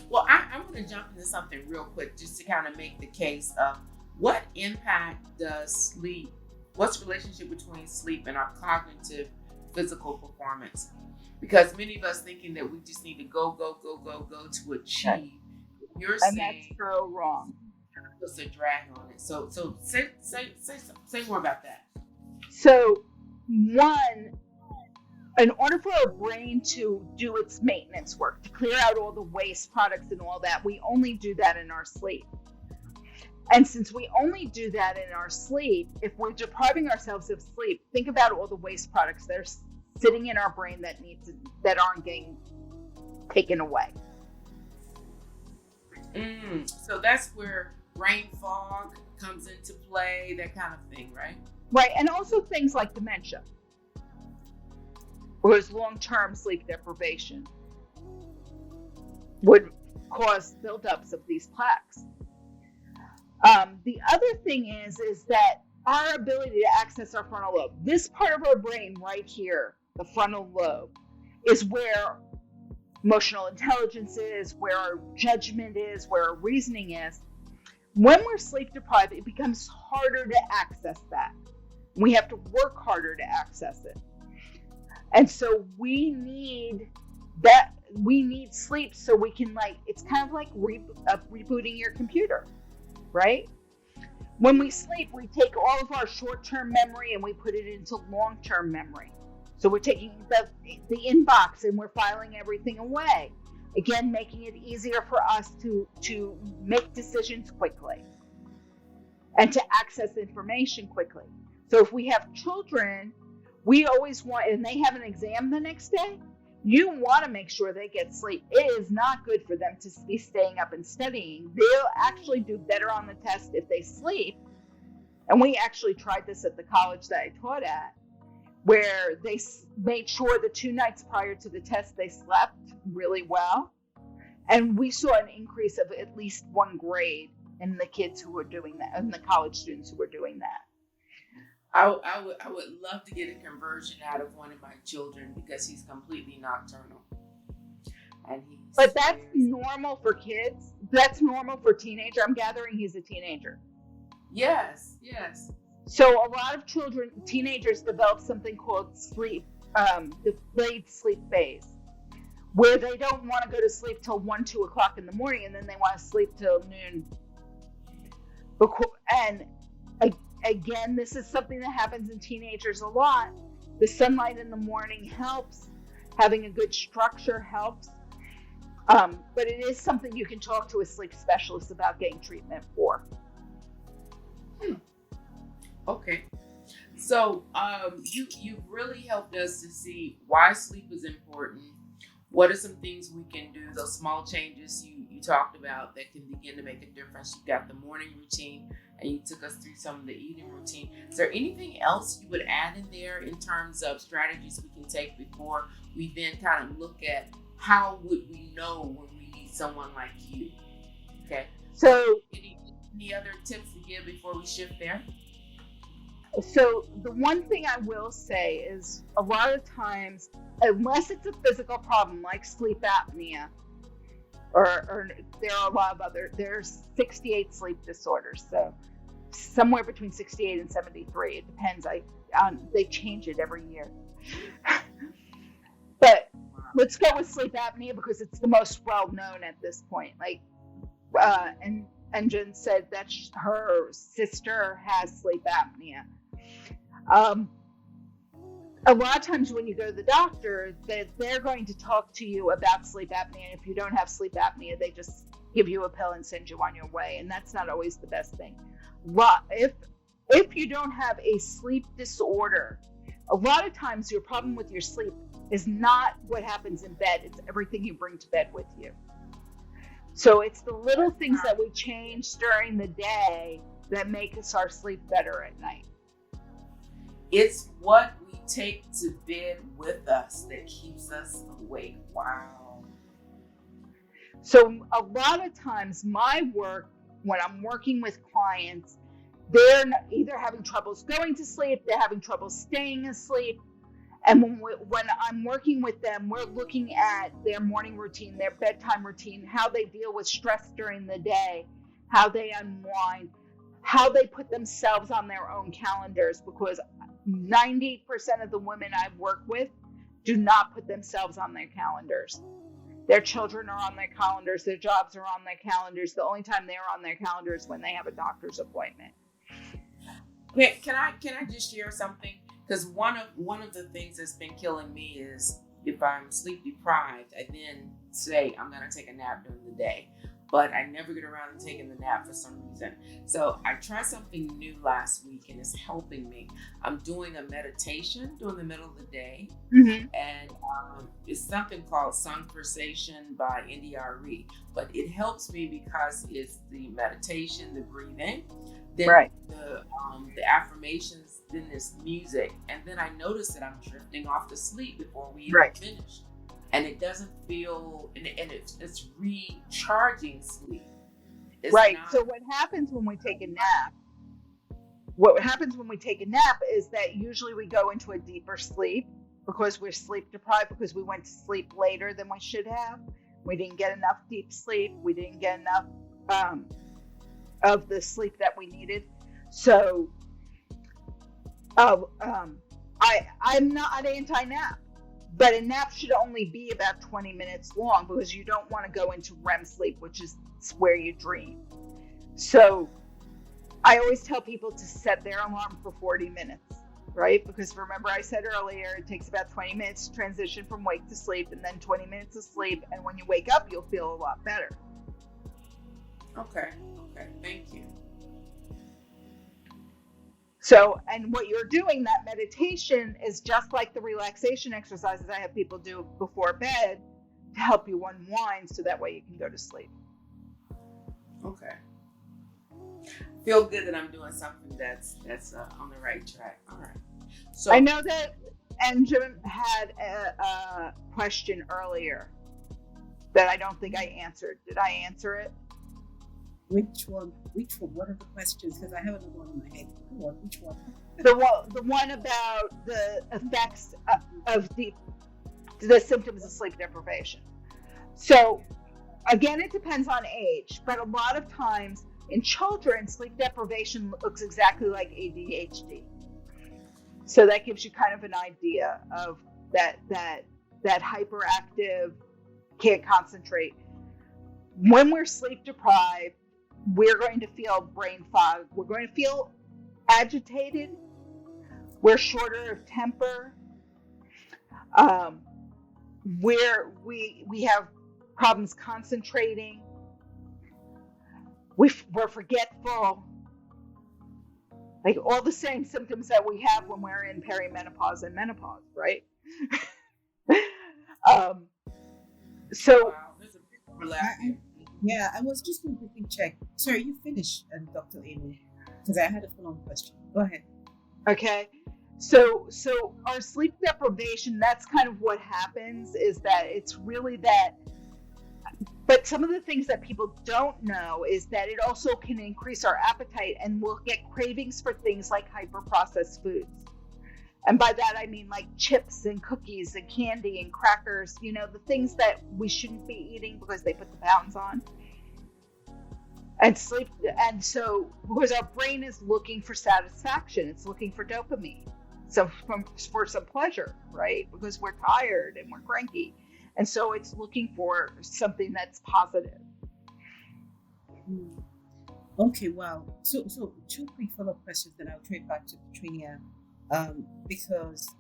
Well, I want to jump into something real quick just to kind of make the case of what impact does sleep, what's the relationship between sleep and our cognitive physical performance? Because many of us thinking that we just need to go to achieve. You're and saying that's so wrong. It's a drag on it. So say more about that. So one, in order for our brain to do its maintenance work, to clear out all the waste products and all that, we only do that in our sleep. And since we only do that in our sleep, if we're depriving ourselves of sleep, think about all the waste products that are sitting in our brain that aren't getting taken away. So that's where brain fog comes into play, that kind of thing, right? Right, and also things like dementia, whereas long-term sleep deprivation would cause buildups of these plaques. The other thing is that our ability to access our frontal lobe, this part of our brain right here, the frontal lobe, is where emotional intelligence is, where our judgment is, where our reasoning is. When we're sleep deprived, it becomes harder to access that. We have to work harder to access it. And so we need sleep so we can, it's kind of like rebooting your computer, right? When we sleep, we take all of our short-term memory and we put it into long-term memory. So we're taking the inbox and we're filing everything away. Again, making it easier for us to make decisions quickly and to access information quickly. So if we have children, we always want, and they have an exam the next day, you want to make sure they get sleep. It is not good for them to be staying up and studying. They'll actually do better on the test if they sleep. And we actually tried this at the college that I taught at, where they made sure the 2 nights prior to the test they slept really well. And we saw an increase of at least 1 grade in the kids who were doing that, and the college students who were doing that. I would love to get a conversion out of one of my children because he's completely nocturnal. But that's normal for kids. That's normal for teenager. I'm gathering he's a teenager. Yes. So a lot of teenagers develop something called delayed sleep phase, where they don't want to go to sleep till 1, 2 o'clock in the morning, and then they want to sleep till noon. And again, this is something that happens in teenagers a lot. The sunlight in the morning helps. Having a good structure helps. But it is something you can talk to a sleep specialist about getting treatment for. Okay. So you've really helped us to see why sleep is important. What are some things we can do? Those small changes you talked about that can begin to make a difference. You got the morning routine, and you took us through some of the eating routine. Is there anything else you would add in there in terms of strategies we can take before we then kind of look at how would we know when we need someone like you? Okay. So any other tips to give before we shift there? So the one thing I will say is a lot of times, unless it's a physical problem like sleep apnea, or there are a lot of there's 68 sleep disorders. So somewhere between 68 and 73. It depends. They change it every year. But let's go with sleep apnea because it's the most well known at this point. And Jen said that her sister has sleep apnea. A lot of times when you go to the doctor, they're going to talk to you about sleep apnea. If you don't have sleep apnea, they just give you a pill and send you on your way. And that's not always the best thing. If you don't have a sleep disorder, a lot of times your problem with your sleep is not what happens in bed. It's everything you bring to bed with you. So it's the little things that we change during the day that make us our sleep better at night. It's what we take to bed with us that keeps us awake. Wow. So a lot of times my work, when I'm working with clients, they're either having troubles going to sleep, they're having trouble staying asleep. And when I'm working with them, we're looking at their morning routine, their bedtime routine, how they deal with stress during the day, how they unwind, how they put themselves on their own calendars, because 90% of the women I work with do not put themselves on their calendars. Their children are on their calendars, their jobs are on their calendars. The only time they're on their calendars is when they have a doctor's appointment. Can I just share something? Because one of the things that's been killing me is if I'm sleep deprived, I then say I'm going to take a nap during the day. but I never get around to taking the nap for some reason. So I tried something new last week and it's helping me. I'm doing a meditation during the middle of the day, and it's something called Conversation by NDRE. But it helps me because it's the meditation, the breathing, then the affirmations, then this music, and then I notice that I'm drifting off to sleep before we even finish. And it doesn't feel, and it's recharging sleep. It's not, So what happens when we take a nap? What happens when we take a nap is that usually we go into a deeper sleep because we're sleep deprived, because we went to sleep later than we should have. We didn't get enough deep sleep. We didn't get enough of the sleep that we needed. So I'm not anti-nap. But a nap should only be about 20 minutes long because you don't want to go into REM sleep, which is where you dream. So I always tell people to set their alarm for 40 minutes, right? Because remember I said earlier, it takes about 20 minutes to transition from wake to sleep, and then 20 minutes of sleep. And when you wake up, you'll feel a lot better. Okay, thank you. So, and what you're doing, that meditation, is just like the relaxation exercises I have people do before bed to help you unwind so that way you can go to sleep. Okay. Feel good that I'm doing something that's on the right track. All right. So I know that, and Jim had a question earlier that I don't think I answered. Did I answer it? Which one? What are the questions? Because I have another one in my head. Which one? The one about the effects of the symptoms of sleep deprivation. So again, it depends on age, but a lot of times in children, sleep deprivation looks exactly like ADHD. So that gives you kind of an idea of that hyperactive, can't concentrate. When we're sleep deprived, we're going to feel brain fog. We're going to feel agitated. We're shorter of temper. We have problems concentrating. We're forgetful. Like all the same symptoms that we have when we're in perimenopause and menopause, right? So. wow, there's a big overlap here. Yeah, I was just going to quickly check. Sorry, you finished, Dr. Amy, because I had a follow-on question. Go ahead. Okay. So our sleep deprivation, that's kind of what happens, is that it's really that. But some of the things that people don't know is that it also can increase our appetite, and we'll get cravings for things like hyper-processed foods. And by that, I mean like chips and cookies and candy and crackers, the things that we shouldn't be eating because they put the pounds on. And sleep. And so, because our brain is looking for satisfaction, it's looking for dopamine. So for some pleasure, right? Because we're tired and we're cranky. And so it's looking for something that's positive. Okay, wow. So two quick follow-up questions, then I'll trade back to Patrenia. Because,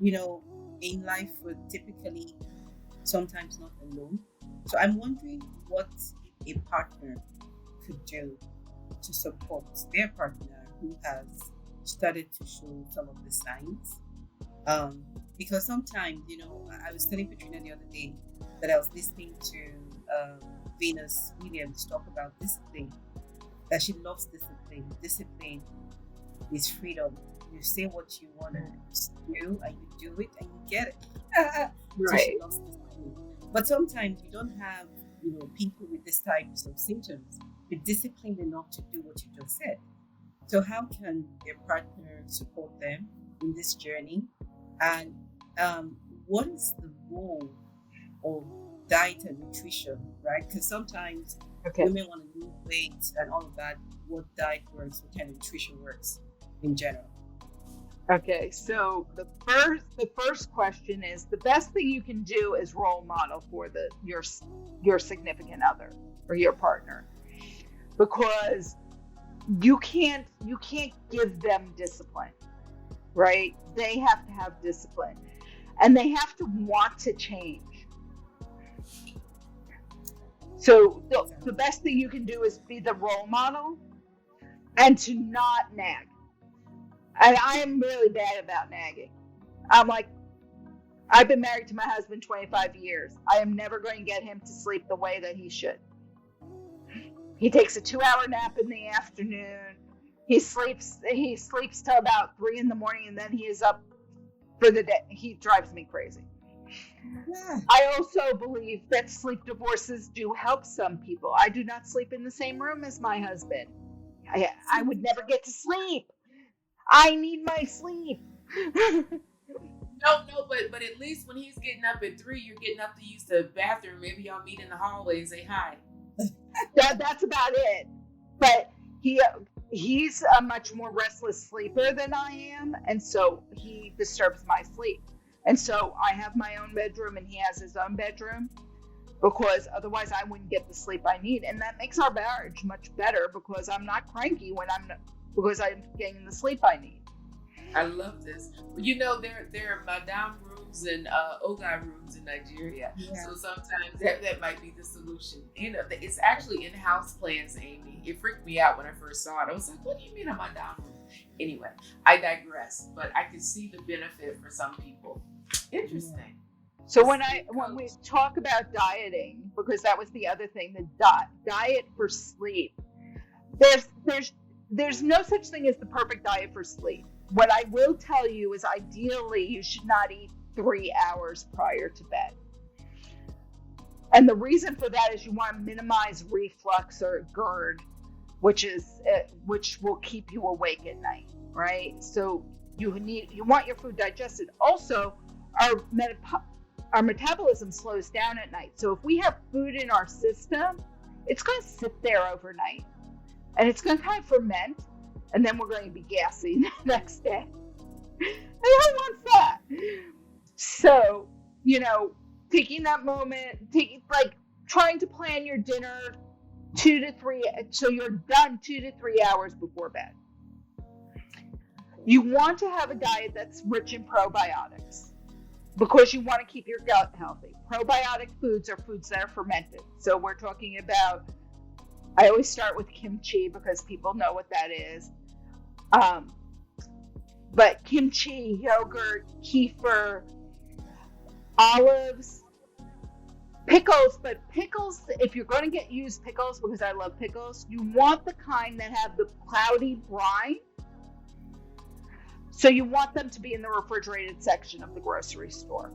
in life, we're typically sometimes not alone. So I'm wondering what a partner could do to support their partner who has started to show some of the signs. Because sometimes, I was telling Patrina the other day that I was listening to Venus Williams talk about discipline, that she loves discipline. Discipline is freedom. You say what you want to do, and you do it, and you get it. So she loves discipline. But sometimes you don't have, people with these types of symptoms be disciplined enough to do what you just said. So how can their partner support them in this journey? And what is the role of diet and nutrition, right? Because sometimes women want to lose weight and all of that. What diet works? What kind of nutrition works in general? Okay, so the first question is, the best thing you can do is role model for your significant other or your partner, because you can't give them discipline, right? They have to have discipline, and they have to want to change. So the Exactly. best thing you can do is be the role model and to not nag. And I am really bad about nagging. I'm like, I've been married to my husband 25 years. I am never going to get him to sleep the way that he should. He takes a 2-hour nap in the afternoon. He sleeps till about 3 in the morning, and then he is up for the day. He drives me crazy. Yeah. I also believe that sleep divorces do help some people. I do not sleep in the same room as my husband. I would never get to sleep. I need my sleep. No, but at least when he's getting up at 3, you're getting up to use the bathroom. Maybe y'all meet in the hallway and say hi. That's about it. But he's a much more restless sleeper than I am, and so he disturbs my sleep. And so I have my own bedroom and he has his own bedroom, because otherwise I wouldn't get the sleep I need. And that makes our marriage much better because I'm not cranky because I'm getting the sleep I need. I love this. You know, there are madame rooms and oga rooms in Nigeria. Yeah. So sometimes that might be the solution. You know, it's actually in-house plans, Amy. It freaked me out when I first saw it. I was like, what do you mean a madame room? Anyway, I digress. But I can see the benefit for some people. Interesting. So when we talk about dieting, because that was the other thing, the diet for sleep, there's no such thing as the perfect diet for sleep. What I will tell you is ideally you should not eat 3 hours prior to bed. And the reason for that is you want to minimize reflux or GERD, which will keep you awake at night, right? So you want your food digested. Also, our metabolism slows down at night. So if we have food in our system, it's going to sit there overnight and it's going to kind of ferment, and then we're going to be gassy the next day. And who wants that? So, taking that moment, trying to plan your dinner 2 to 3, so you're done 2 to 3 hours before bed. You want to have a diet that's rich in probiotics because you want to keep your gut healthy. Probiotic foods are foods that are fermented. So we're talking about, I always start with kimchi because people know what that is. But kimchi, yogurt, kefir, olives, pickles. But pickles, if you're going to use pickles, because I love pickles, you want the kind that have the cloudy brine. So you want them to be in the refrigerated section of the grocery store,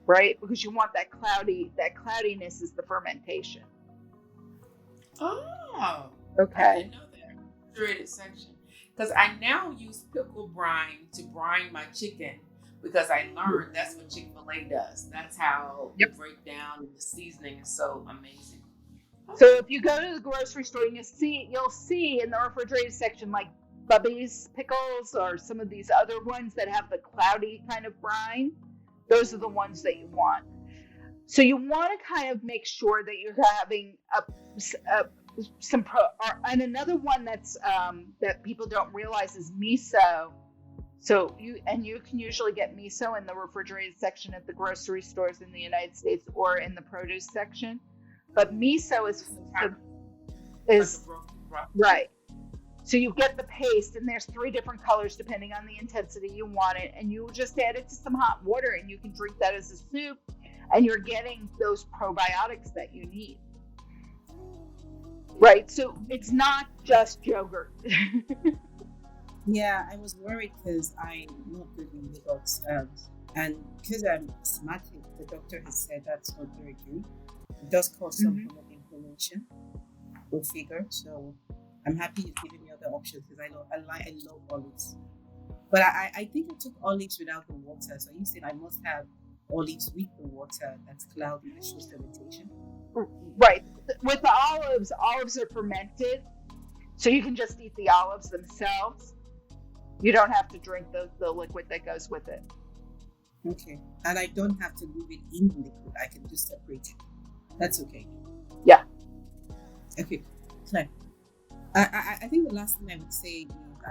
right? Because you want that cloudiness is the fermentation. Oh, okay. I didn't know that. Refrigerated section. Because I now use pickle brine to brine my chicken, because I learned that's what Chick-fil-A does. That's how you break down, and the seasoning is so amazing. Okay. So if you go to the grocery store and you'll see in the refrigerated section like Bubby's pickles or some of these other ones that have the cloudy kind of brine. Those are the ones that you want. So you want to kind of make sure that you're having and another one that's that people don't realize is miso. So you can usually get miso in the refrigerated section at the grocery stores in the United States or in the produce section. But miso is right. So you get the paste, and there's 3 different colors depending on the intensity you want it, and you just add it to some hot water, and you can drink that as a soup, and you're getting those probiotics that you need. Right, so it's not just yogurt. Yeah, I was worried because I'm not good in yogurt, and because I'm asthmatic, the doctor has said that's not very good. It does cause some form of inflammation. Go figure. So I'm happy you've given me other options because I love olives. But I think I took olives without the water. So you said I must have olives with the water that's cloudy that shows fermentation. Right. With the olives are fermented. So you can just eat the olives themselves. You don't have to drink the liquid that goes with it. Okay. And I don't have to leave it in the liquid. I can just separate it. That's okay. Yeah. Okay. Claire. I think the last thing I would say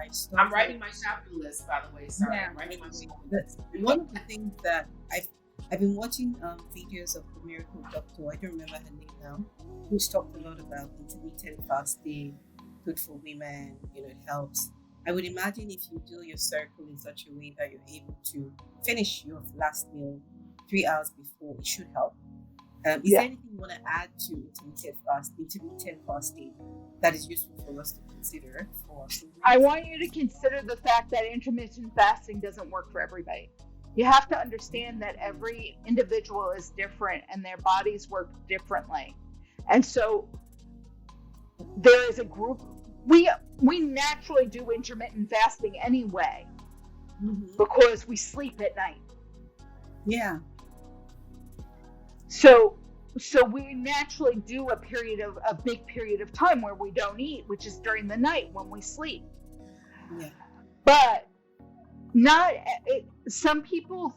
is I'm writing my shopping list, by the way. Sorry, I'm writing my shopping list. One of the things that I've been watching videos of the miracle doctor. I don't remember her name now, who's talked a lot about intermittent fasting, good for women. It helps. I would imagine if you do your circle in such a way that you're able to finish your last meal 3 hours before, it should help. Is there anything you want to add to intermittent fasting that is useful for us to consider for students? I want you to consider the fact that intermittent fasting doesn't work for everybody. You have to understand that every individual is different and their bodies work differently. And so there is a group, we naturally do intermittent fasting anyway, because we sleep at night. Yeah. So we naturally do a big period of time where we don't eat, which is during the night when we sleep. Yeah. But some people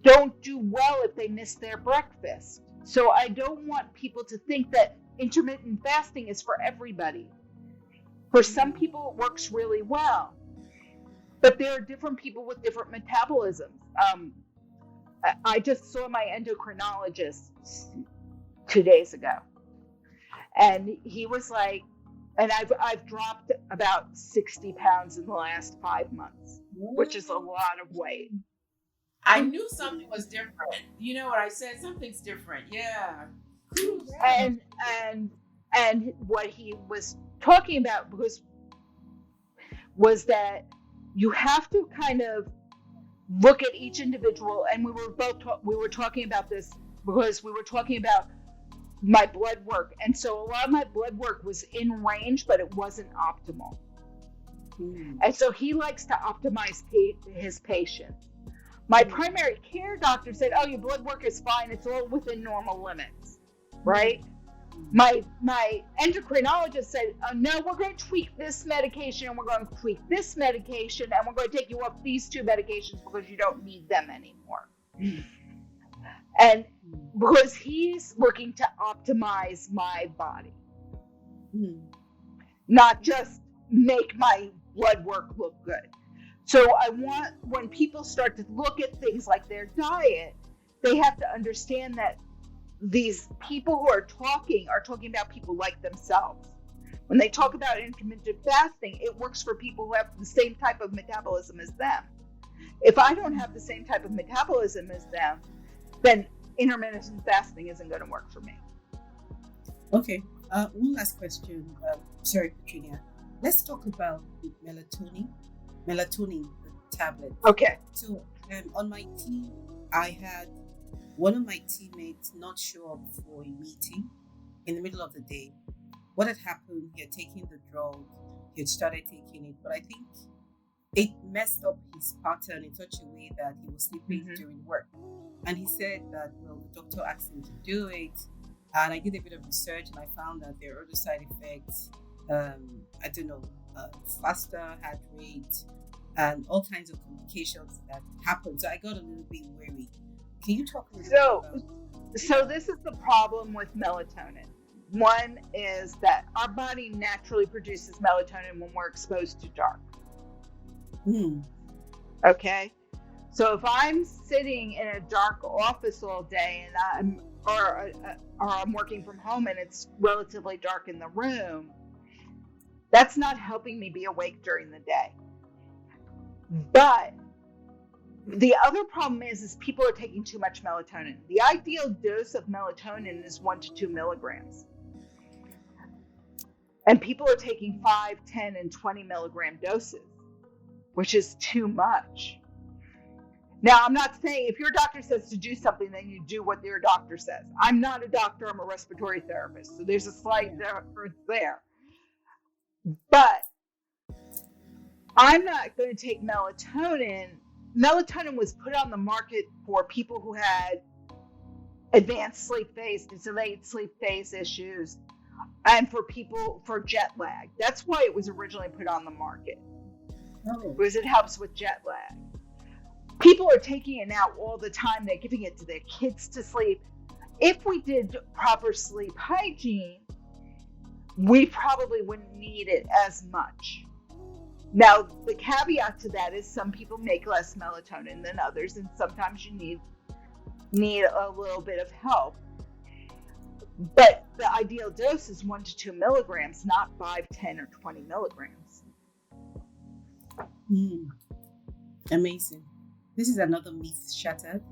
don't do well if they miss their breakfast. So I don't want people to think that intermittent fasting is for everybody. For some people, it works really well. But there are different people with different metabolisms. I just saw my endocrinologist 2 days ago, and he was like, and I've dropped about 60 pounds in the last 5 months, which is a lot of weight. I knew something was different. You know what I said? Something's different. Yeah. And what he was talking about was that you have to kind of look at each individual, and we were talking about this because we were talking about my blood work, and so a lot of my blood work was in range, but it wasn't optimal. And so he likes to optimize his patients. My primary care doctor said, "Oh, your blood work is fine; it's all within normal limits," right? My endocrinologist said, "Oh, no, we're going to tweak this medication, and we're going to tweak this medication, and we're going to take you off these 2 medications because you don't need them anymore." And because he's looking to optimize my body, not just make my blood work look good. So I want, when people start to look at things like their diet, they have to understand that these people who are talking about people like themselves. When they talk about intermittent fasting, it works for people who have the same type of metabolism as them. If I don't have the same type of metabolism as them, then intermittent fasting isn't going to work for me. Okay. One last question. Sorry, Patrenia. Let's talk about melatonin, the tablet. Okay. So on my team, I had one of my teammates not show up for a meeting in the middle of the day. What had happened, he had taken the drug, he had started taking it, but I think it messed up his pattern in such a way that he was sleeping during work. And he said that, well, the doctor asked him to do it. And I did a bit of research and I found that there are other side effects. Faster heart rate and all kinds of complications that happen. So I got a little bit worried. Can you talk a little bit about So this is the problem with melatonin. One is that our body naturally produces melatonin when we're exposed to dark. Okay? So if I'm sitting in a dark office all day and I'm working from home and it's relatively dark in the room, that's not helping me be awake during the day. But the other problem is people are taking too much melatonin. The ideal dose of melatonin is 1 to 2 milligrams. And people are taking 5, 10, and 20 milligram doses, which is too much. Now, I'm not saying if your doctor says to do something, then you do what your doctor says. I'm not a doctor, I'm a respiratory therapist. So there's a slight difference there. But I'm not going to take melatonin. Melatonin was put on the market for people who had advanced sleep phase, delayed sleep phase issues, and for people for jet lag. That's why it was originally put on the market, because it helps with jet lag. People are taking it now all the time. They're giving it to their kids to sleep. If we did proper sleep hygiene, we probably wouldn't need it as much. Now, the caveat to that is some people make less melatonin than others, and sometimes you need need a little bit of help. But the ideal dose is 1 to 2 milligrams, not 5, 10, or 20 milligrams. Amazing. This is another myth shattered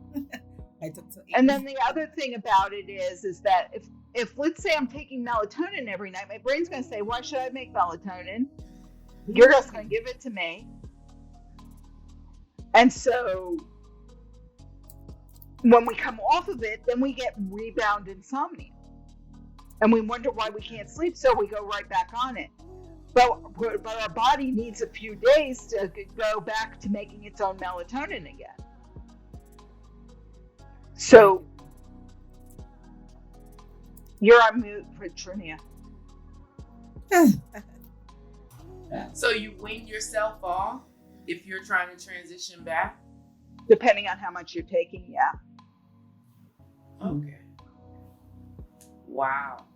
by Dr. And Amy. then the other thing about it is that if let's say I'm taking melatonin every night, my brain's going to say, why should I make melatonin? You're just going to give it to me. And so when we come off of it, then we get rebound insomnia. And we wonder why we can't sleep, so we go right back on it. But our body needs a few days to go back to making its own melatonin again. So you're on mute, Patrenia. So you wean yourself off if you're trying to transition back? Depending on how much you're taking, yeah. Okay. Wow.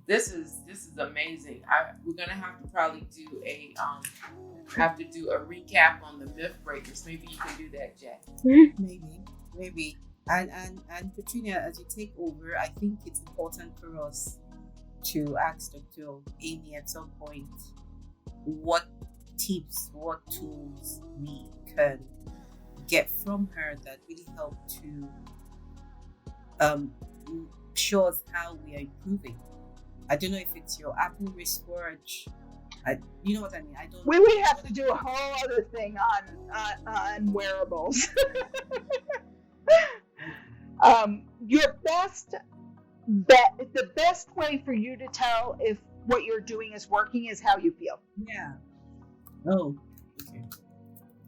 This is amazing. We're gonna have to probably do a recap on the myth breakers. Maybe you can do that, Jack. Maybe. And Patrenia, as you take over, I think it's important for us to ask Dr. Amy at some point what tips, what tools we can get from her that really help to show us how we are improving. I don't know if it's your Apple wristwatch. You know what I mean? I don't. We would have to do a whole other thing on wearables. Your best bet, the best way for you to tell if what you're doing is working is how you feel. Yeah. Oh, okay.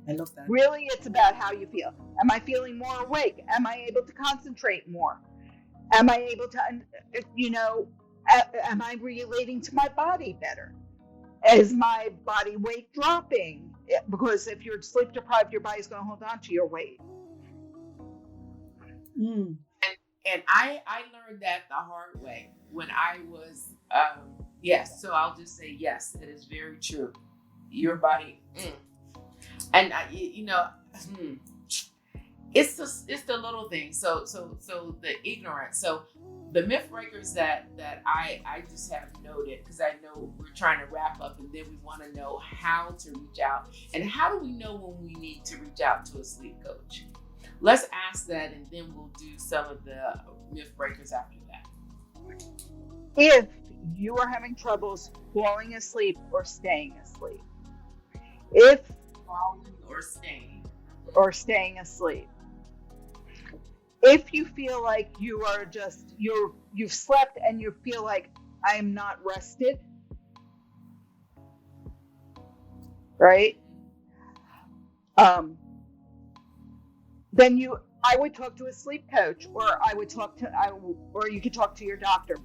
I love that. Really, it's about how you feel. Am I feeling more awake? Am I able to concentrate more? Am I able to, am I relating to my body better? Is my body weight dropping? Because if you're sleep deprived, your body's going to hold on to your weight. And I learned that the hard way when I was, yes. So I'll just say, yes, it is very true. Your body, and it's the little things. So the ignorance. So the myth breakers that I just have noted, because I know we're trying to wrap up, and then we want to know how to reach out, and how do we know when we need to reach out to a sleep coach? Let's ask that, and then we'll do some of the myth breakers after that. If you are having troubles falling asleep or staying asleep, Falling or staying asleep, if you feel like you are you've slept and you feel like I am not rested, right? Then I would talk to a sleep coach, or or you could talk to your doctor.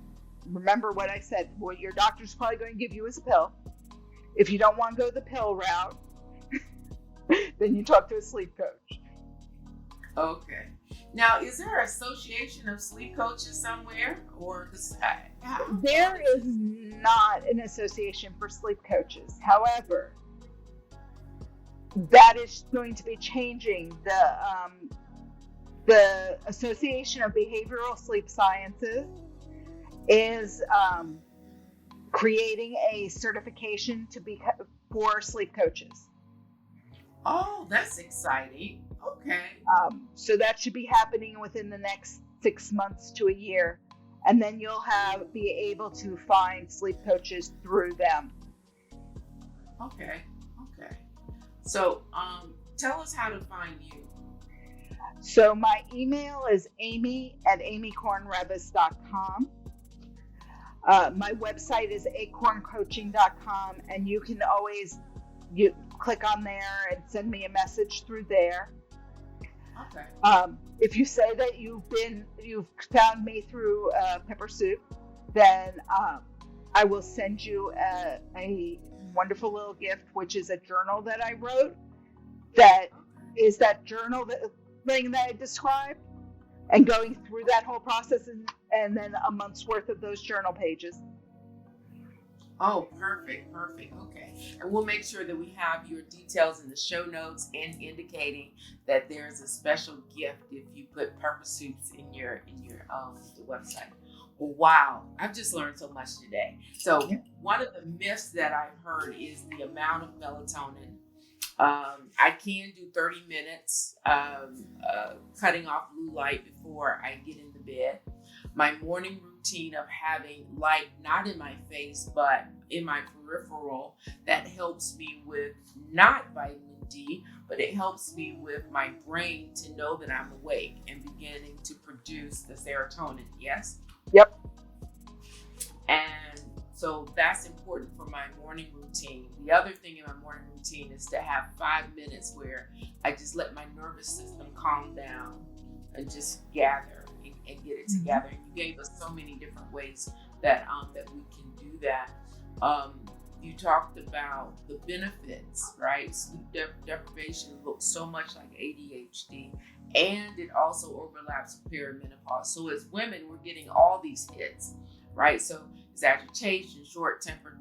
Remember what I said. What your doctor's probably going to give you is a pill. If you don't want to go the pill route, then you talk to a sleep coach. Okay. Now, is there an association of sleep coaches somewhere, or there is not an association for sleep coaches? However, that is going to be changing. The Association of Behavioral Sleep Sciences is creating a certification for sleep coaches. Oh, that's exciting. Okay. So that should be happening within the next 6 months to a year, and then you'll be able to find sleep coaches through them. Okay. So, tell us how to find you. So my email is amy@amykornreavis.com. My website is acorncoaching.com, and you can always click on there and send me a message through there. Okay. If you say that you've found me through Pepper Soup, then I will send you a wonderful little gift, which is a journal that I wrote. That is that journal thing that I described, and going through that whole process, and then a month's worth of those journal pages. Oh, perfect, perfect. Okay, and we'll make sure that we have your details in the show notes and indicating that there's a special gift if you put purpose soups in your the website. Well, wow, I've just learned so much today. So Yeah. one of the myths that I've heard is the amount of melatonin. I can do 30 minutes cutting off blue light before I get into bed. My morning routine of having light not in my face but in my peripheral, that helps me with not vitamin D, but it helps me with my brain to know that I'm awake and beginning to produce the serotonin. Yes. Yep. And so that's important for my morning routine. The other thing in my morning routine is to have 5 minutes where I just let my nervous system calm down and just gather and get it together. And you gave us so many different ways that that we can do that. You talked about the benefits, right? Sleep deprivation looks so much like ADHD, and it also overlaps with perimenopause. So as women, we're getting all these hits, right? So it's agitation, short temper,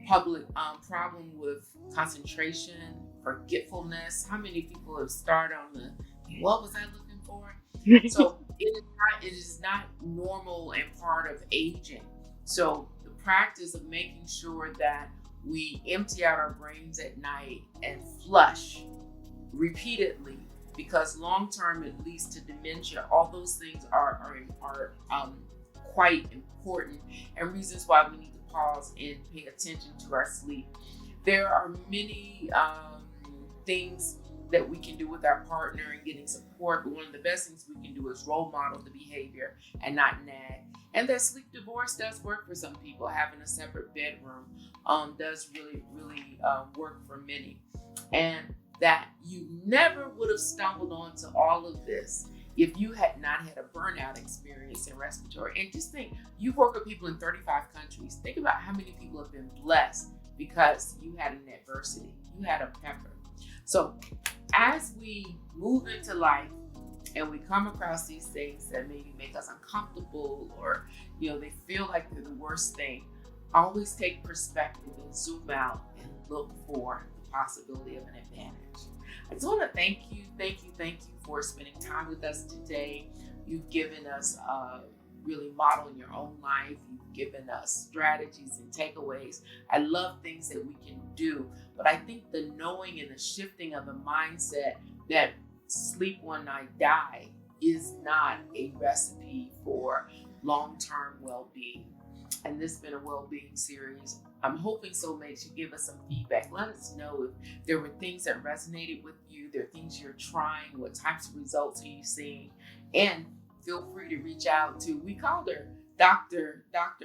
public problem with concentration, forgetfulness. How many people have started on the what was I looking for? So it is not normal and part of aging. So the practice of making sure that we empty out our brains at night and flush repeatedly, because long term it leads to dementia. All those things are quite important and reasons why we need to pause and pay attention to our sleep. There are many things that we can do with our partner and getting support, but one of the best things we can do is role model the behavior and not nag. And that sleep divorce does work for some people. Having a separate bedroom does really work for many. And that you never would have stumbled onto all of this if you had not had a burnout experience in respiratory. And just think, you work with people in 35 countries. Think about how many people have been blessed because you had an adversity, you had a pepper. So as we move into life and we come across these things that maybe make us uncomfortable, or they feel like they're the worst thing, always take perspective and zoom out and look for the possibility of an advantage. I just want to thank you for spending time with us today. You've given us really modeling your own life. You've given us strategies and takeaways. I love things that we can do, but I think the knowing and the shifting of the mindset that sleep one night, die is not a recipe for long-term well-being. And this has been a well-being series. I'm hoping Soulmates, you give us some feedback. Let us know if there were things that resonated with you. There are things you're trying. What types of results are you seeing? And feel free to reach out to, we called her Dr.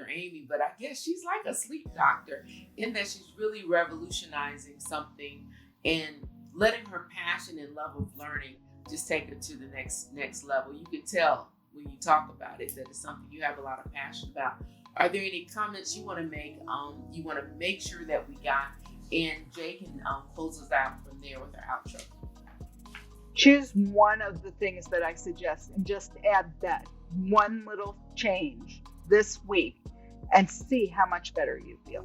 Amy, but I guess she's like a sleep doctor in that she's really revolutionizing something and letting her passion and love of learning just take it to the next level. You can tell when you talk about it that it's something you have a lot of passion about. Are there any comments you want to make? You want to make sure that we got, and Jay can close us out from there with our outro. Choose one of the things that I suggest and just add that one little change this week and see how much better you feel.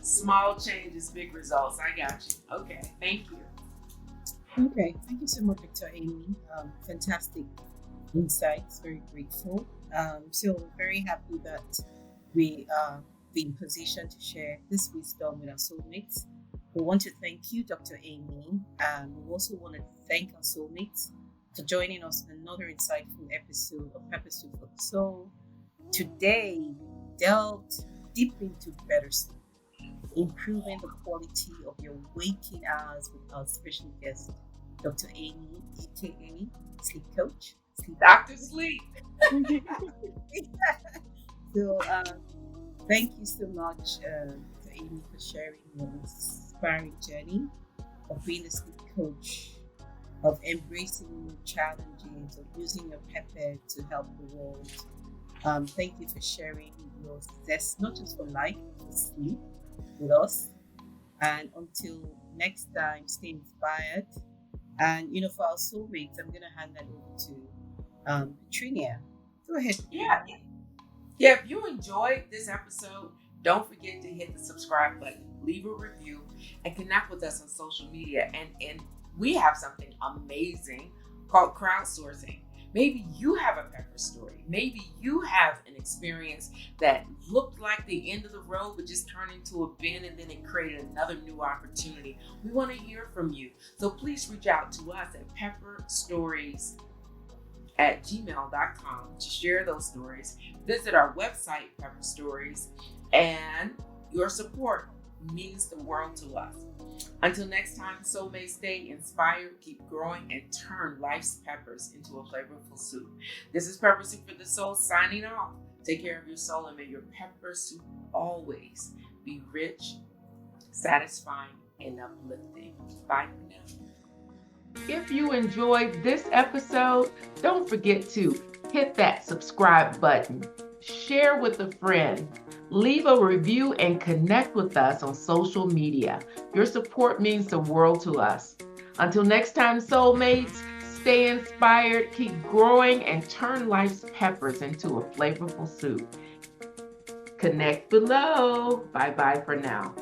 Small changes, big results. I got you. Okay, thank you. Okay, thank you so much, Dr. Amy. Fantastic insights, very grateful. So very happy that we are in position to share this wisdom with our soulmates. We want to thank you, Dr. Amy, and we also want to thank our soulmates for joining us in another insightful episode of Purpose for the Soul. Today, we delved deep into better sleep, improving the quality of your waking hours with our special guest, Dr. Amy, aka Sleep Coach. Dr. Sleep. So, thank you so much, Dr. Amy, for sharing your inspiring journey of being a sleep coach, of embracing new challenges, of using your pepper to help the world. Thank you for sharing your zest, not just for life, but for sleep with us. And until next time, stay inspired. And for our soulmates, I'm gonna hand that over to Patrenia. Go ahead. Yeah. Yeah, if you enjoyed this episode, don't forget to hit the subscribe button, leave a review, and connect with us on social media. And we have something amazing called crowdsourcing. Maybe you have a pepper story. Maybe you have an experience that looked like the end of the road, but just turned into a bend, and then it created another new opportunity. We want to hear from you. So please reach out to us at pepperstories@gmail.com to share those stories. Visit our website, Pepper Stories, and your support means the world to us. Until next time, soulmates, stay inspired, keep growing, and turn life's peppers into a flavorful soup. This is Pepper Soup for the Soul signing off. Take care of your soul, and may your pepper soup always be rich, satisfying, and uplifting. Bye for now. If you enjoyed this episode, don't forget to hit that subscribe button, share with a friend, leave a review, and connect with us on social media. Your support means the world to us. Until next time, soulmates, stay inspired, keep growing, and turn life's peppers into a flavorful soup. Connect below. Bye-bye for now.